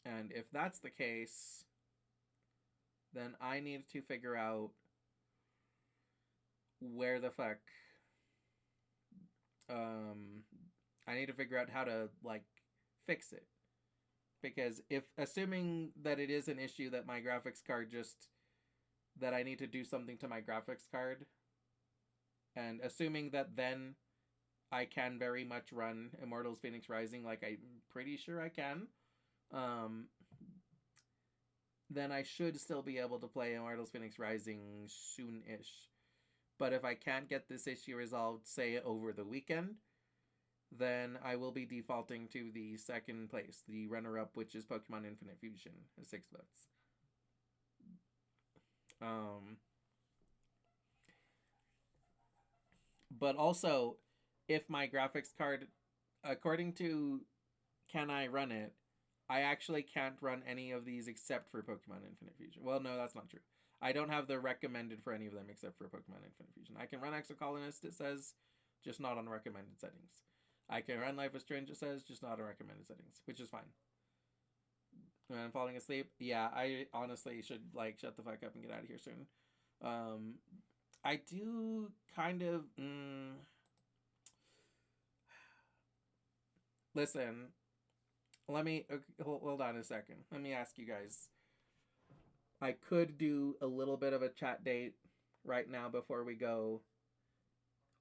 And if that's the case, then I need to figure out where the fuck um I need to figure out how to like fix it. Because if assuming that it is an issue that my graphics card just that I need to do something to my graphics card, and assuming that then I can very much run Immortals Phoenix Rising like I'm pretty sure I can, um then I should still be able to play Immortals Phoenix Rising soon-ish. But if I can't get this issue resolved, say over the weekend, then I will be defaulting to the second place, the runner-up, which is Pokemon Infinite Fusion, 6 votes. But also, if my graphics card, according to Can I Run It, I actually can't run any of these except for Pokemon Infinite Fusion. Well, no, that's not true. I don't have the recommended for any of them except for Pokemon Infinite Fusion. I can run Exocolonist, it says, just not on recommended settings. I can run Life is Strange, it says, just not on recommended settings, which is fine. When I'm falling asleep, yeah, I honestly should like shut the fuck up and get out of here soon. I do kind of. Listen, let me hold on a second. Let me ask you guys. I could do a little bit of a chat date right now before we go,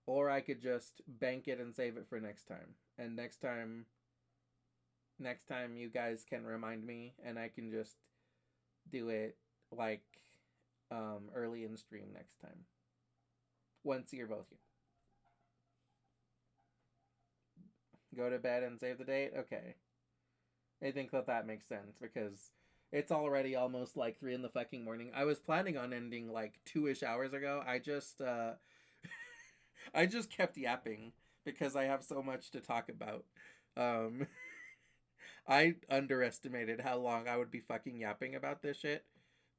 or I could just bank it and save it for next time. And next time you guys can remind me, and I can just do it like early in stream next time. Once you're both here. Go to bed and save the date? Okay. I think that makes sense because it's already almost like 3 in the fucking morning. I was planning on ending like 2-ish hours ago. I just I just kept yapping because I have so much to talk about. I underestimated how long I would be fucking yapping about this shit.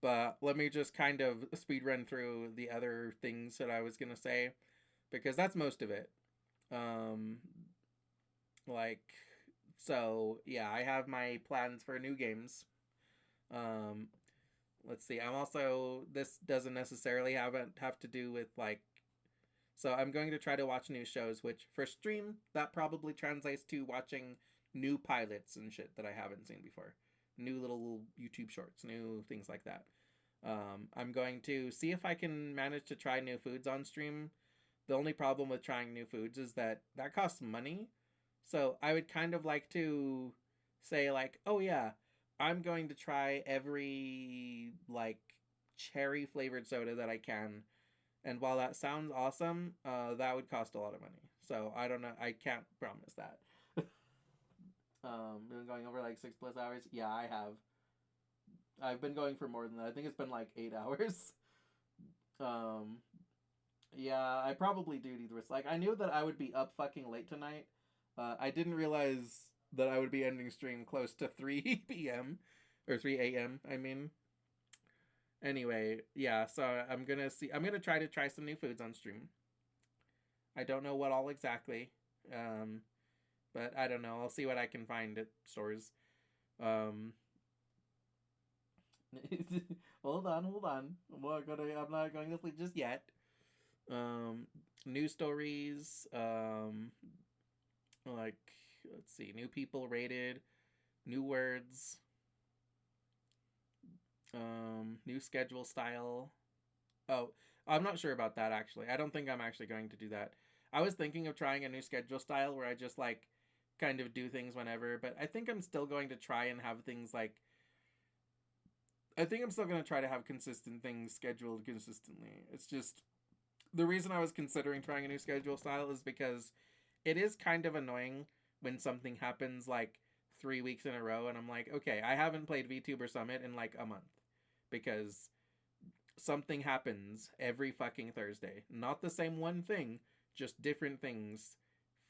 But let me just kind of speed run through the other things that I was gonna say, because that's most of it. Like, so yeah, I have my plans for new games. Let's see. I'm also, this doesn't necessarily have to do with like. So I'm going to try to watch new shows, which for stream that probably translates to watching new pilots and shit that I haven't seen before, new little YouTube shorts, new things like that. I'm going to see if I can manage to try new foods on stream. The only problem with trying new foods is that costs money. So I would kind of like to say like, oh yeah, I'm going to try every like cherry flavored soda that I can. And while that sounds awesome, that would cost a lot of money. So I don't know. I can't promise that. Been going over like 6+ hours. Yeah, I have. I've been going for more than that. I think it's been like 8 hours. Yeah, I probably do need to. Like, I knew that I would be up fucking late tonight. I didn't realize that I would be ending stream close to 3 p.m. or 3 a.m. I mean. Anyway, yeah, so I'm gonna try some new foods on stream. I don't know what all exactly. But I don't know. I'll see what I can find at stores. Hold on. I'm not going to sleep just yet. News stories. Like, let's see, new people rated, new words. New schedule style. Oh, I'm not sure about that actually. I don't think I'm actually going to do that. I was thinking of trying a new schedule style where I just like kind of do things whenever, but I think I'm still going to try and have things like I think I'm still going to try to have consistent things scheduled consistently. It's just the reason I was considering trying a new schedule style is because it is kind of annoying when something happens like 3 weeks in a row and I'm like, okay, I haven't played VTuber Summit in like a month because something happens every fucking Thursday. Not the same one thing, just different things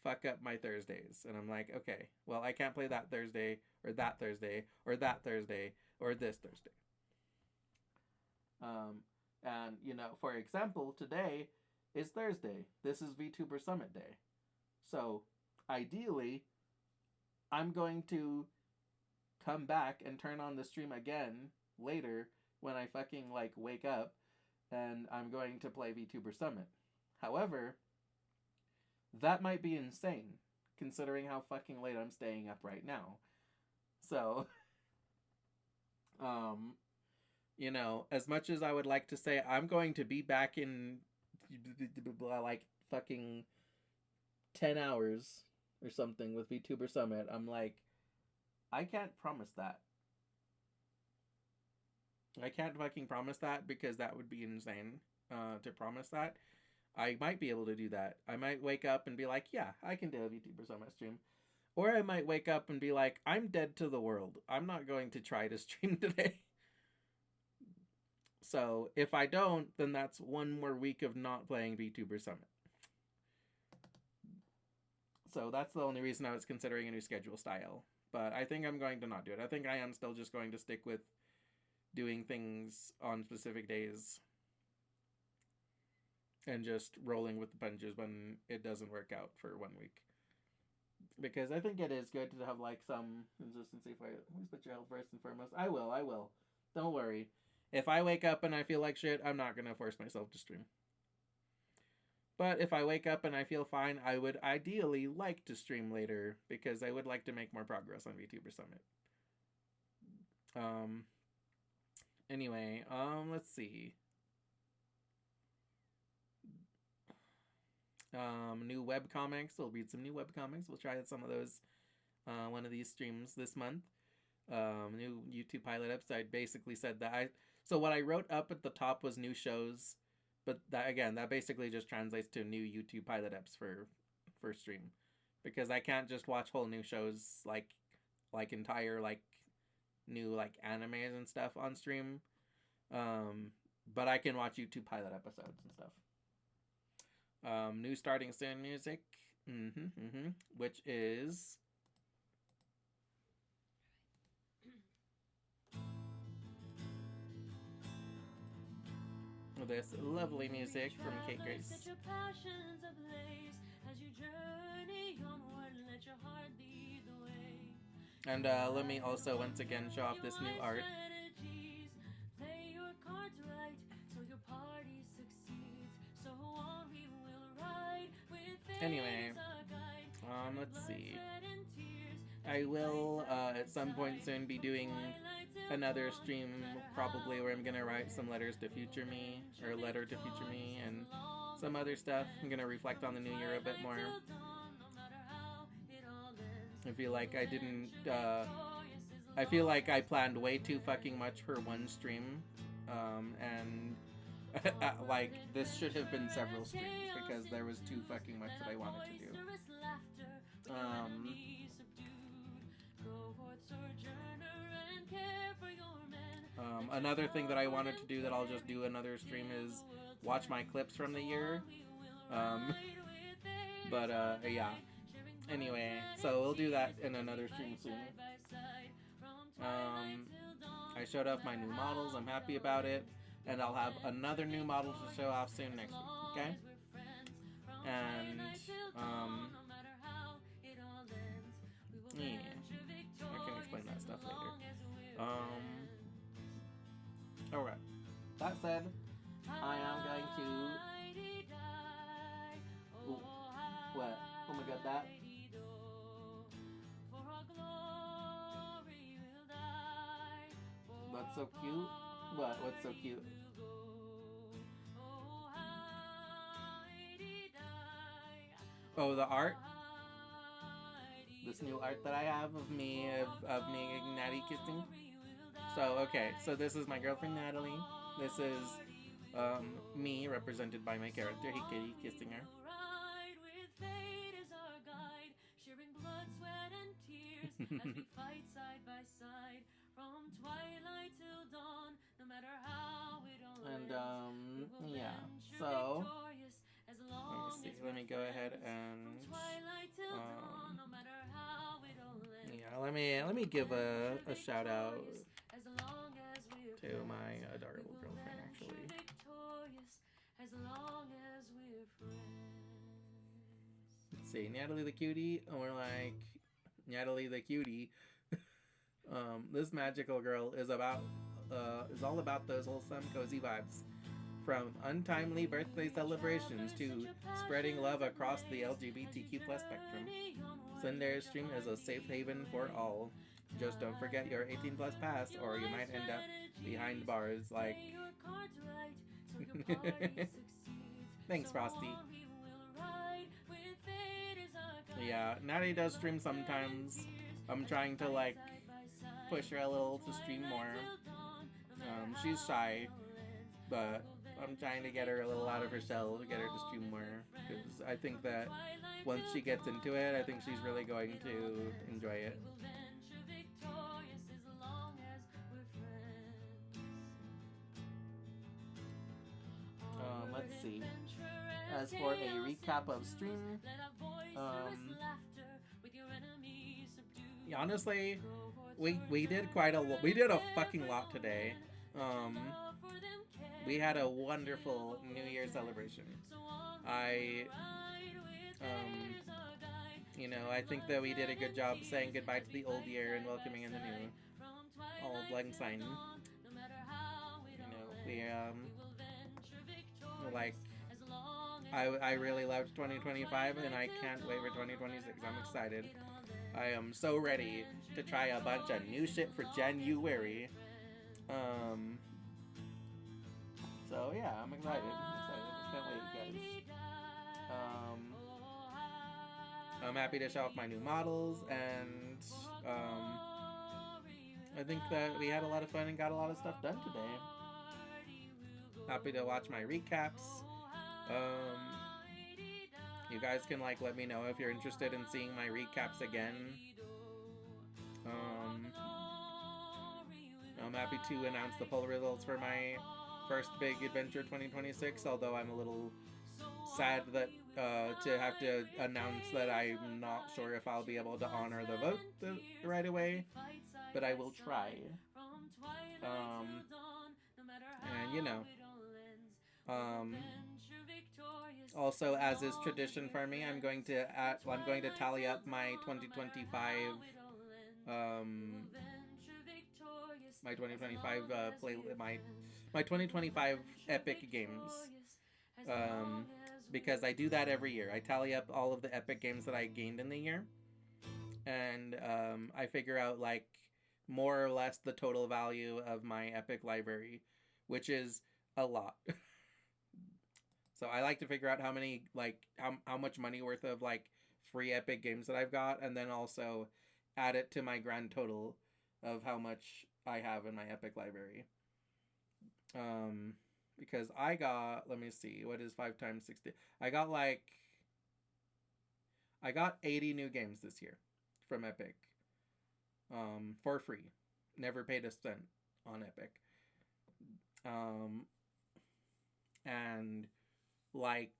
fuck up my Thursdays. And I'm like, okay, well, I can't play that Thursday or that Thursday or that Thursday or this Thursday. And, you know, for example, today is Thursday. This is VTuber Summit Day. So, ideally, I'm going to come back and turn on the stream again later when I fucking like wake up and I'm going to play VTuber Summit. However, that might be insane considering how fucking late I'm staying up right now. So, you know, as much as I would like to say I'm going to be back in like fucking 10 hours or something with VTuber Summit, I'm like, I can't promise that. I can't fucking promise that because that would be insane to promise that. I might be able to do that. I might wake up and be like, yeah, I can do a VTuber Summit stream. Or I might wake up and be like, I'm dead to the world. I'm not going to try to stream today. So if I don't, then that's one more week of not playing VTuber Summit. So that's the only reason I was considering a new schedule style. But I think I'm going to not do it. I think I am still just going to stick with doing things on specific days and just rolling with the punches when it doesn't work out for 1 week. Because I think it is good to have like some consistency. If I always put your health first and foremost, I will. Don't worry. If I wake up and I feel like shit, I'm not gonna force myself to stream. But if I wake up and I feel fine, I would ideally like to stream later because I would like to make more progress on VTuber Summit. Anyway, let's see. New webcomics. We'll read some new webcomics. We'll try some of those one of these streams this month. New YouTube pilot episode. I basically said that so what I wrote up at the top was new shows, but that basically just translates to new YouTube pilot eps for stream, because I can't just watch whole new shows like entire like new like animes and stuff on stream. But I can watch YouTube pilot episodes and stuff. New starting soon music, which is this lovely music from Kate Grace. And let me also once again show off this new art. Anyway, let's see. I will at some point soon be doing another stream, probably, where I'm gonna write some letters to future me, or a letter to future me, and some other stuff. I'm gonna reflect on the new year a bit more. I feel like I didn't. I feel like I planned way too fucking much for one stream, and like this should have been several streams because there was too fucking much that I wanted to do. Another thing that I wanted to do that I'll just do another stream is watch my clips from the year. But yeah. Anyway, so we'll do that in another stream soon. I showed off my new models. I'm happy about it. And I'll have another new model to show off soon next week, okay? And, yeah. I can explain that stuff later. Alright. That said, I am going to... Ooh. What? Oh my god, that... That's so cute. What? What's so cute? Oh, the art? This new art that I have of me and Natty kissing. So, okay. So this is my girlfriend, Natalie. This is me, represented by my character, Hikari, kissing her. And yeah, so let me see, let me go ahead and yeah, let me give a shout out to my adorable girlfriend, actually. Let's see, Natalie the cutie, or like Natalie the cutie. This magical girl is all about those wholesome, cozy vibes. From untimely birthday celebrations to spreading love across the LGBTQ plus spectrum, Sundare's stream is a safe haven for all. Just don't forget your 18 plus pass, or you might end up behind bars like. Thanks, Frosty. Yeah, Natty does stream sometimes. I'm trying to like push her a little to stream more. She's shy, but I'm trying to get her a little out of her shell to get her to stream more, because I think that once she gets into it, I think she's really going to enjoy it. Let's see. As for a recap of stream, honestly, we did we did a fucking lot today. Um, we had a wonderful New Year celebration. I, I think that we did a good job saying goodbye to the old year and welcoming in the new. Old Lang Syne. We like I really loved 2025 and I can't wait for 2026. I'm excited. I am so ready to try a bunch of new shit for January. So yeah, I'm excited. I can't wait, guys. I'm happy to show off my new models, and I think that we had a lot of fun and got a lot of stuff done today. Happy to watch my recaps. You guys can like let me know if you're interested in seeing my recaps again. I'm happy to announce the poll results for my first big adventure 2026, although I'm a little sad that to have to announce that I'm not sure if I'll be able to honor the vote right away, but I will try. And also, as is tradition for me, I'm going to tally up my 2025 my 2025 my 2025 epic games, because I do that every year. I tally up all of the epic games that I gained in the year, and I figure out like more or less the total value of my epic library, which is a lot. So I like to figure out how many how much money worth of like free epic games that I've got, and then also add it to my grand total of how much I have in my epic library. Because I got, let me see, what is 5 times 60? I got 80 new games this year from Epic. For free. Never paid a cent on Epic. And like,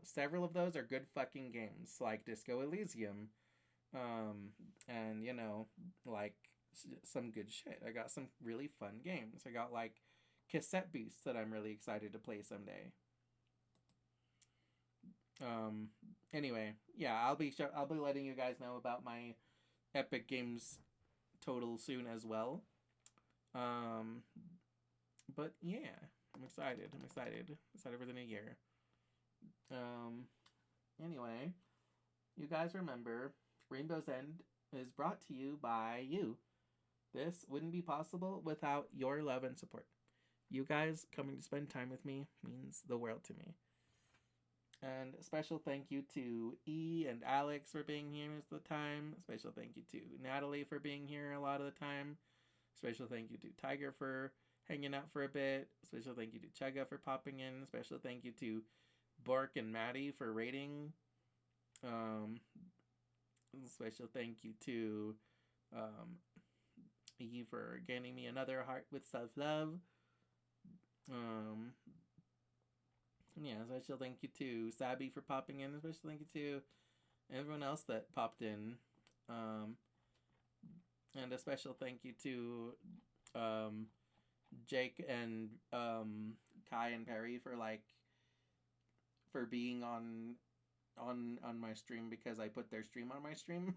several of those are good fucking games, like Disco Elysium. And like some good shit. I got some really fun games. I got like Cassette Beasts that I'm really excited to play someday. Anyway, yeah, I'll be letting you guys know about my Epic Games total soon as well. But yeah, I'm excited for the new year. Anyway, you guys remember Rainbow's End is brought to you by you. This wouldn't be possible without your love and support. You guys coming to spend time with me means the world to me. And a special thank you to E and Alex for being here most of the time. A special thank you to Natalie for being here a lot of the time. A special thank you to Tiger for hanging out for a bit. A special thank you to Chugga for popping in. A special thank you to Bork and Maddie for rating. Special thank you to E for gaining me another heart with self-love. Yeah, special thank you to Sabby for popping in. Special thank you to everyone else that popped in. And a special thank you to Jake and Kai and Perry for being on my stream because I put their stream on my stream.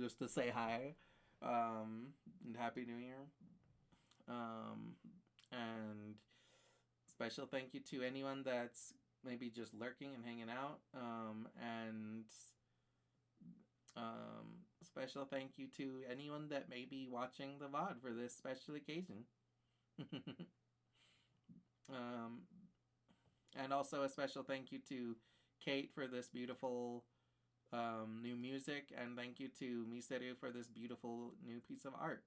Just to say hi. And Happy New Year. And special thank you to anyone that's maybe just lurking and hanging out. And special thank you to anyone that may be watching the VOD for this special occasion. And also a special thank you to Kate for this beautiful new music, and thank you to Miseru for this beautiful new piece of art.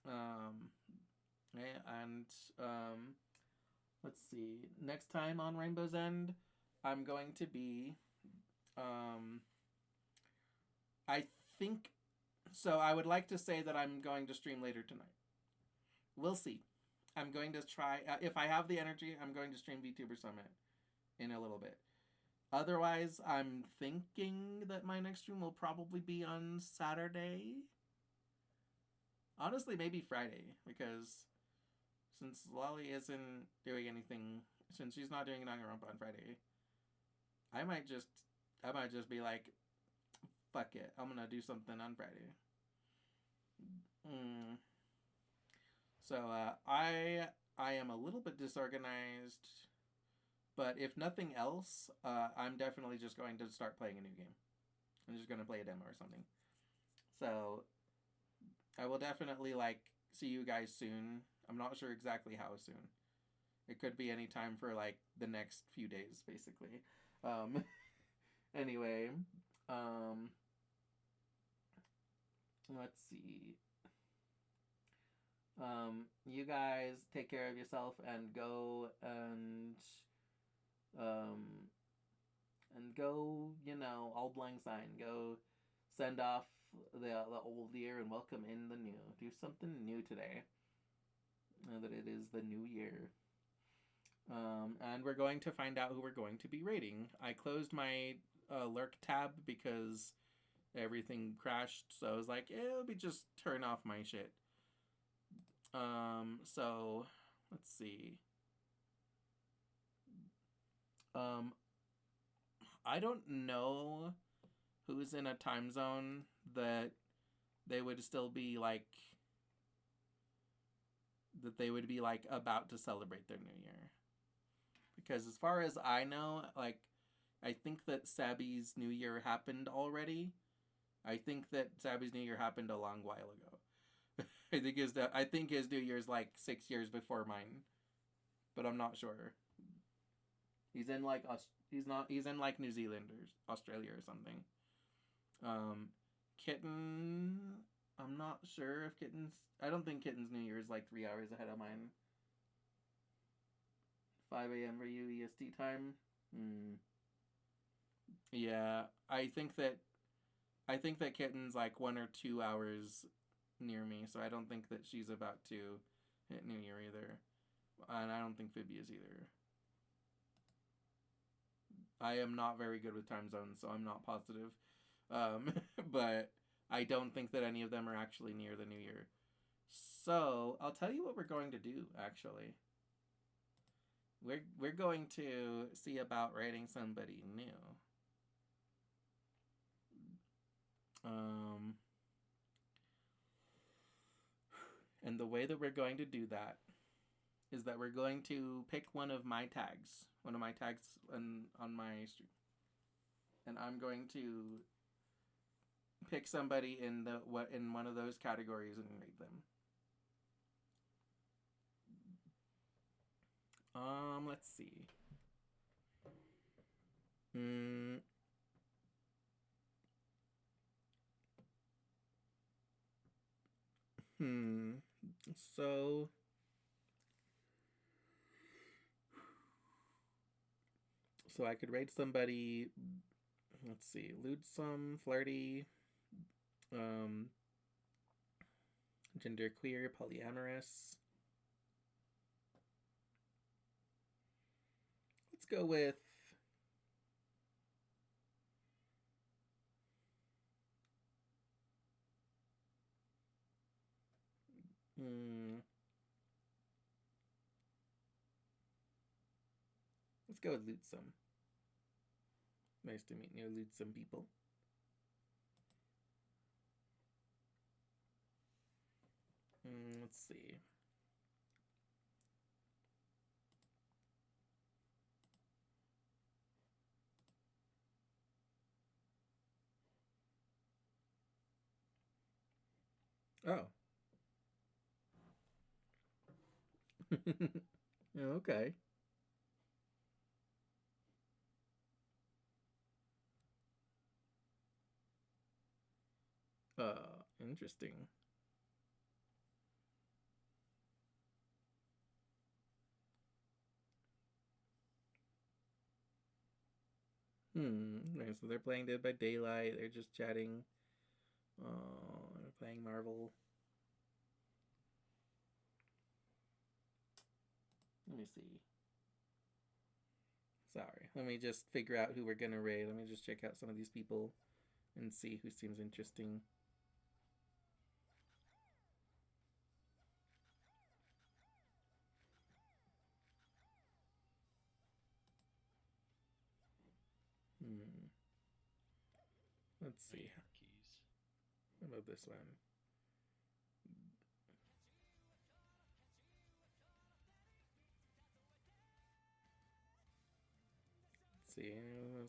And let's see. Next time on Rainbow's End, I'm going to be. I think. So I would like to say that I'm going to stream later tonight. We'll see. I'm going to try. If I have the energy, I'm going to stream VTuber Summit in a little bit. Otherwise, I'm thinking that my next stream will probably be on Saturday. Honestly, maybe Friday, because since Lolly isn't doing anything, since she's not doing Danganronpa on Friday, I might just be like, fuck it, I'm gonna do something on Friday. So I am a little bit disorganized, but if nothing else, I'm definitely just going to start playing a new game. I'm just going to play a demo or something. So I will definitely see you guys soon. I'm not sure exactly how soon. It could be any time for the next few days, basically. Anyway, let's see. You guys take care of yourself and go go, Auld Lang Syne. Go send off the old year and welcome in the new. Do something new today. Now that it is the new year. And we're going to find out who we're going to be rating. I closed my lurk tab because everything crashed, so I was like, let me just turn off my shit. So let's see. I don't know who's in a time zone that they would still be about to celebrate their new year. Because as far as I know, I think that Sabby's New Year happened already. I think that Sabby's New Year happened a long while ago. I think his New Year's 6 years before mine, but I'm not sure. He's in he's in New Zealand or Australia or something. Kitten, I'm not sure if I don't think Kitten's New Year is 3 hours ahead of mine. 5 a.m. for you EST time. Yeah, I think that Kitten's 1 or 2 hours near me, so I don't think that she's about to hit New Year either. And I don't think Phoebe is either. I am not very good with time zones, so I'm not positive. But I don't think that any of them are actually near the New Year. So I'll tell you what we're going to do, actually. We're going to see about writing somebody new. And the way that we're going to do that is that we're going to pick one of my tags on my stream, and I'm going to pick somebody in one of those categories and rate them. Let's see. So I could rate somebody, let's see, lewdsome, flirty, genderqueer, polyamorous. Let's go with Let's go with loot some. Nice to meet new loot some people. Let's see. Oh. Okay. Interesting. Okay, so they're playing Dead by Daylight. They're just chatting. They're playing Marvel. Let me see. Sorry. Let me just figure out who we're gonna raid. Let me just check out some of these people and see who seems interesting. Let's see. How about this one? Let's see.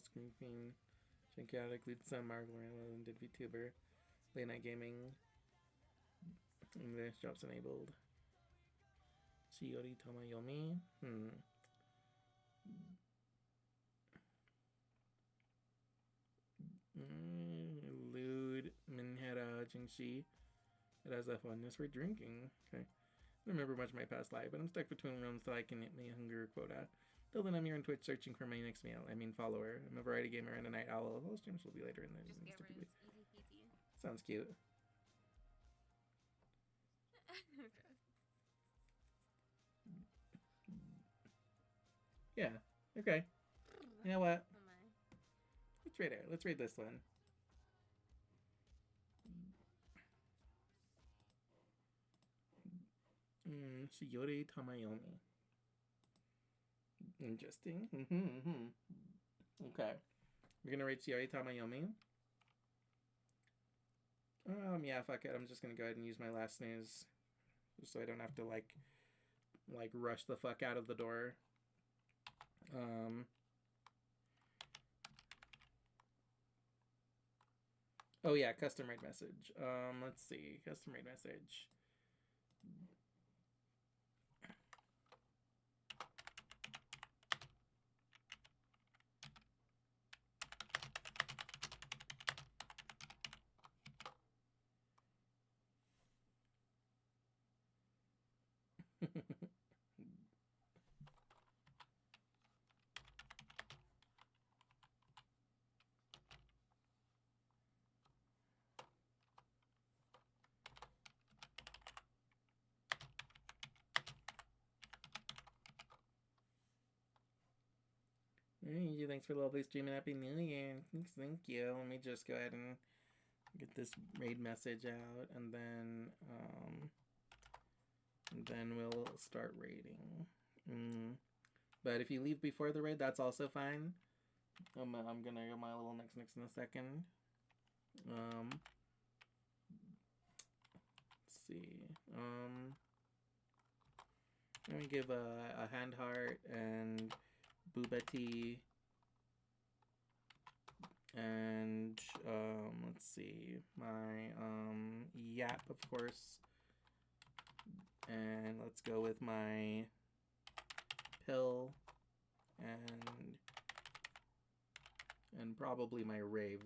Screen. Check out include some Marvel and did VTuber. Late night gaming. English jobs enabled. Shiori Tamayomi. Lude Minhera Jingshi. It has a fondness for drinking. Okay. I don't remember much of my past life, but I'm stuck between realms till I can hit my hunger quota. Till then, I'm here on Twitch searching for my next meal. I mean, follower. I'm a variety gamer and a night owl. All streams will be later in the evening. Sounds cute. Yeah. Okay. You know what? Let's rate it. Let's rate this one. Shiori Tamayomi. Interesting. Okay. We're gonna rate Shiori Tamayomi. Yeah, fuck it. I'm just gonna go ahead and use my last snooze. Just so I don't have to like rush the fuck out of the door. Oh yeah, custom raid message. Let's see. Custom raid message. Hey, thanks for the lovely stream and Happy New Year. Thank you. Let me just go ahead and get this raid message out, and then we'll start raiding. But if you leave before the raid, that's also fine. I'm gonna go my little next in a second. Let's see. Let me give a hand heart and Boobati and let's see, my Yap, of course, and let's go with my Pill and probably my Rave,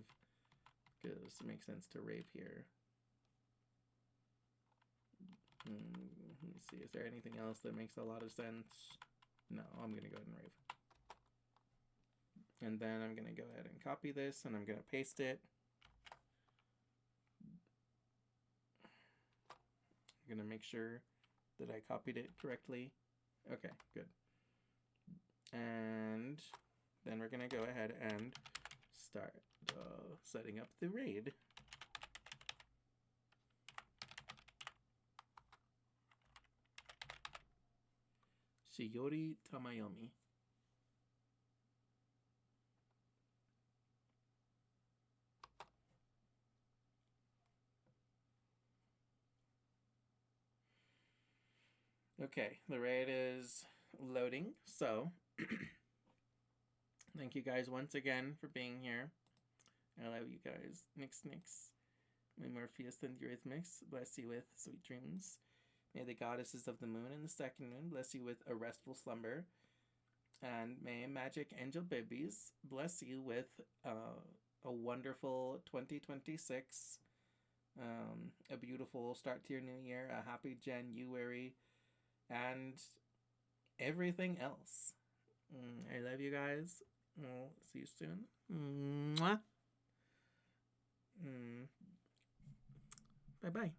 because it makes sense to Rave here. Let me see, is there anything else that makes a lot of sense? No, I'm gonna go ahead and Rave. And then I'm gonna go ahead and copy this, and I'm gonna paste it. I'm gonna make sure that I copied it correctly. Okay, good. And then we're gonna go ahead and start setting up the raid. Shiori Tamayomi. Okay, the raid is loading. So, thank you guys once again for being here. I love you guys. Nix Nix. May Morpheus and Eurythmics bless you with sweet dreams. May the goddesses of the moon and the second moon bless you with a restful slumber. And may Magic Angel Babies bless you with a wonderful 2026, a beautiful start to your new year, a happy January, and everything else. I love you guys. We'll see you soon. Mwah. Bye bye.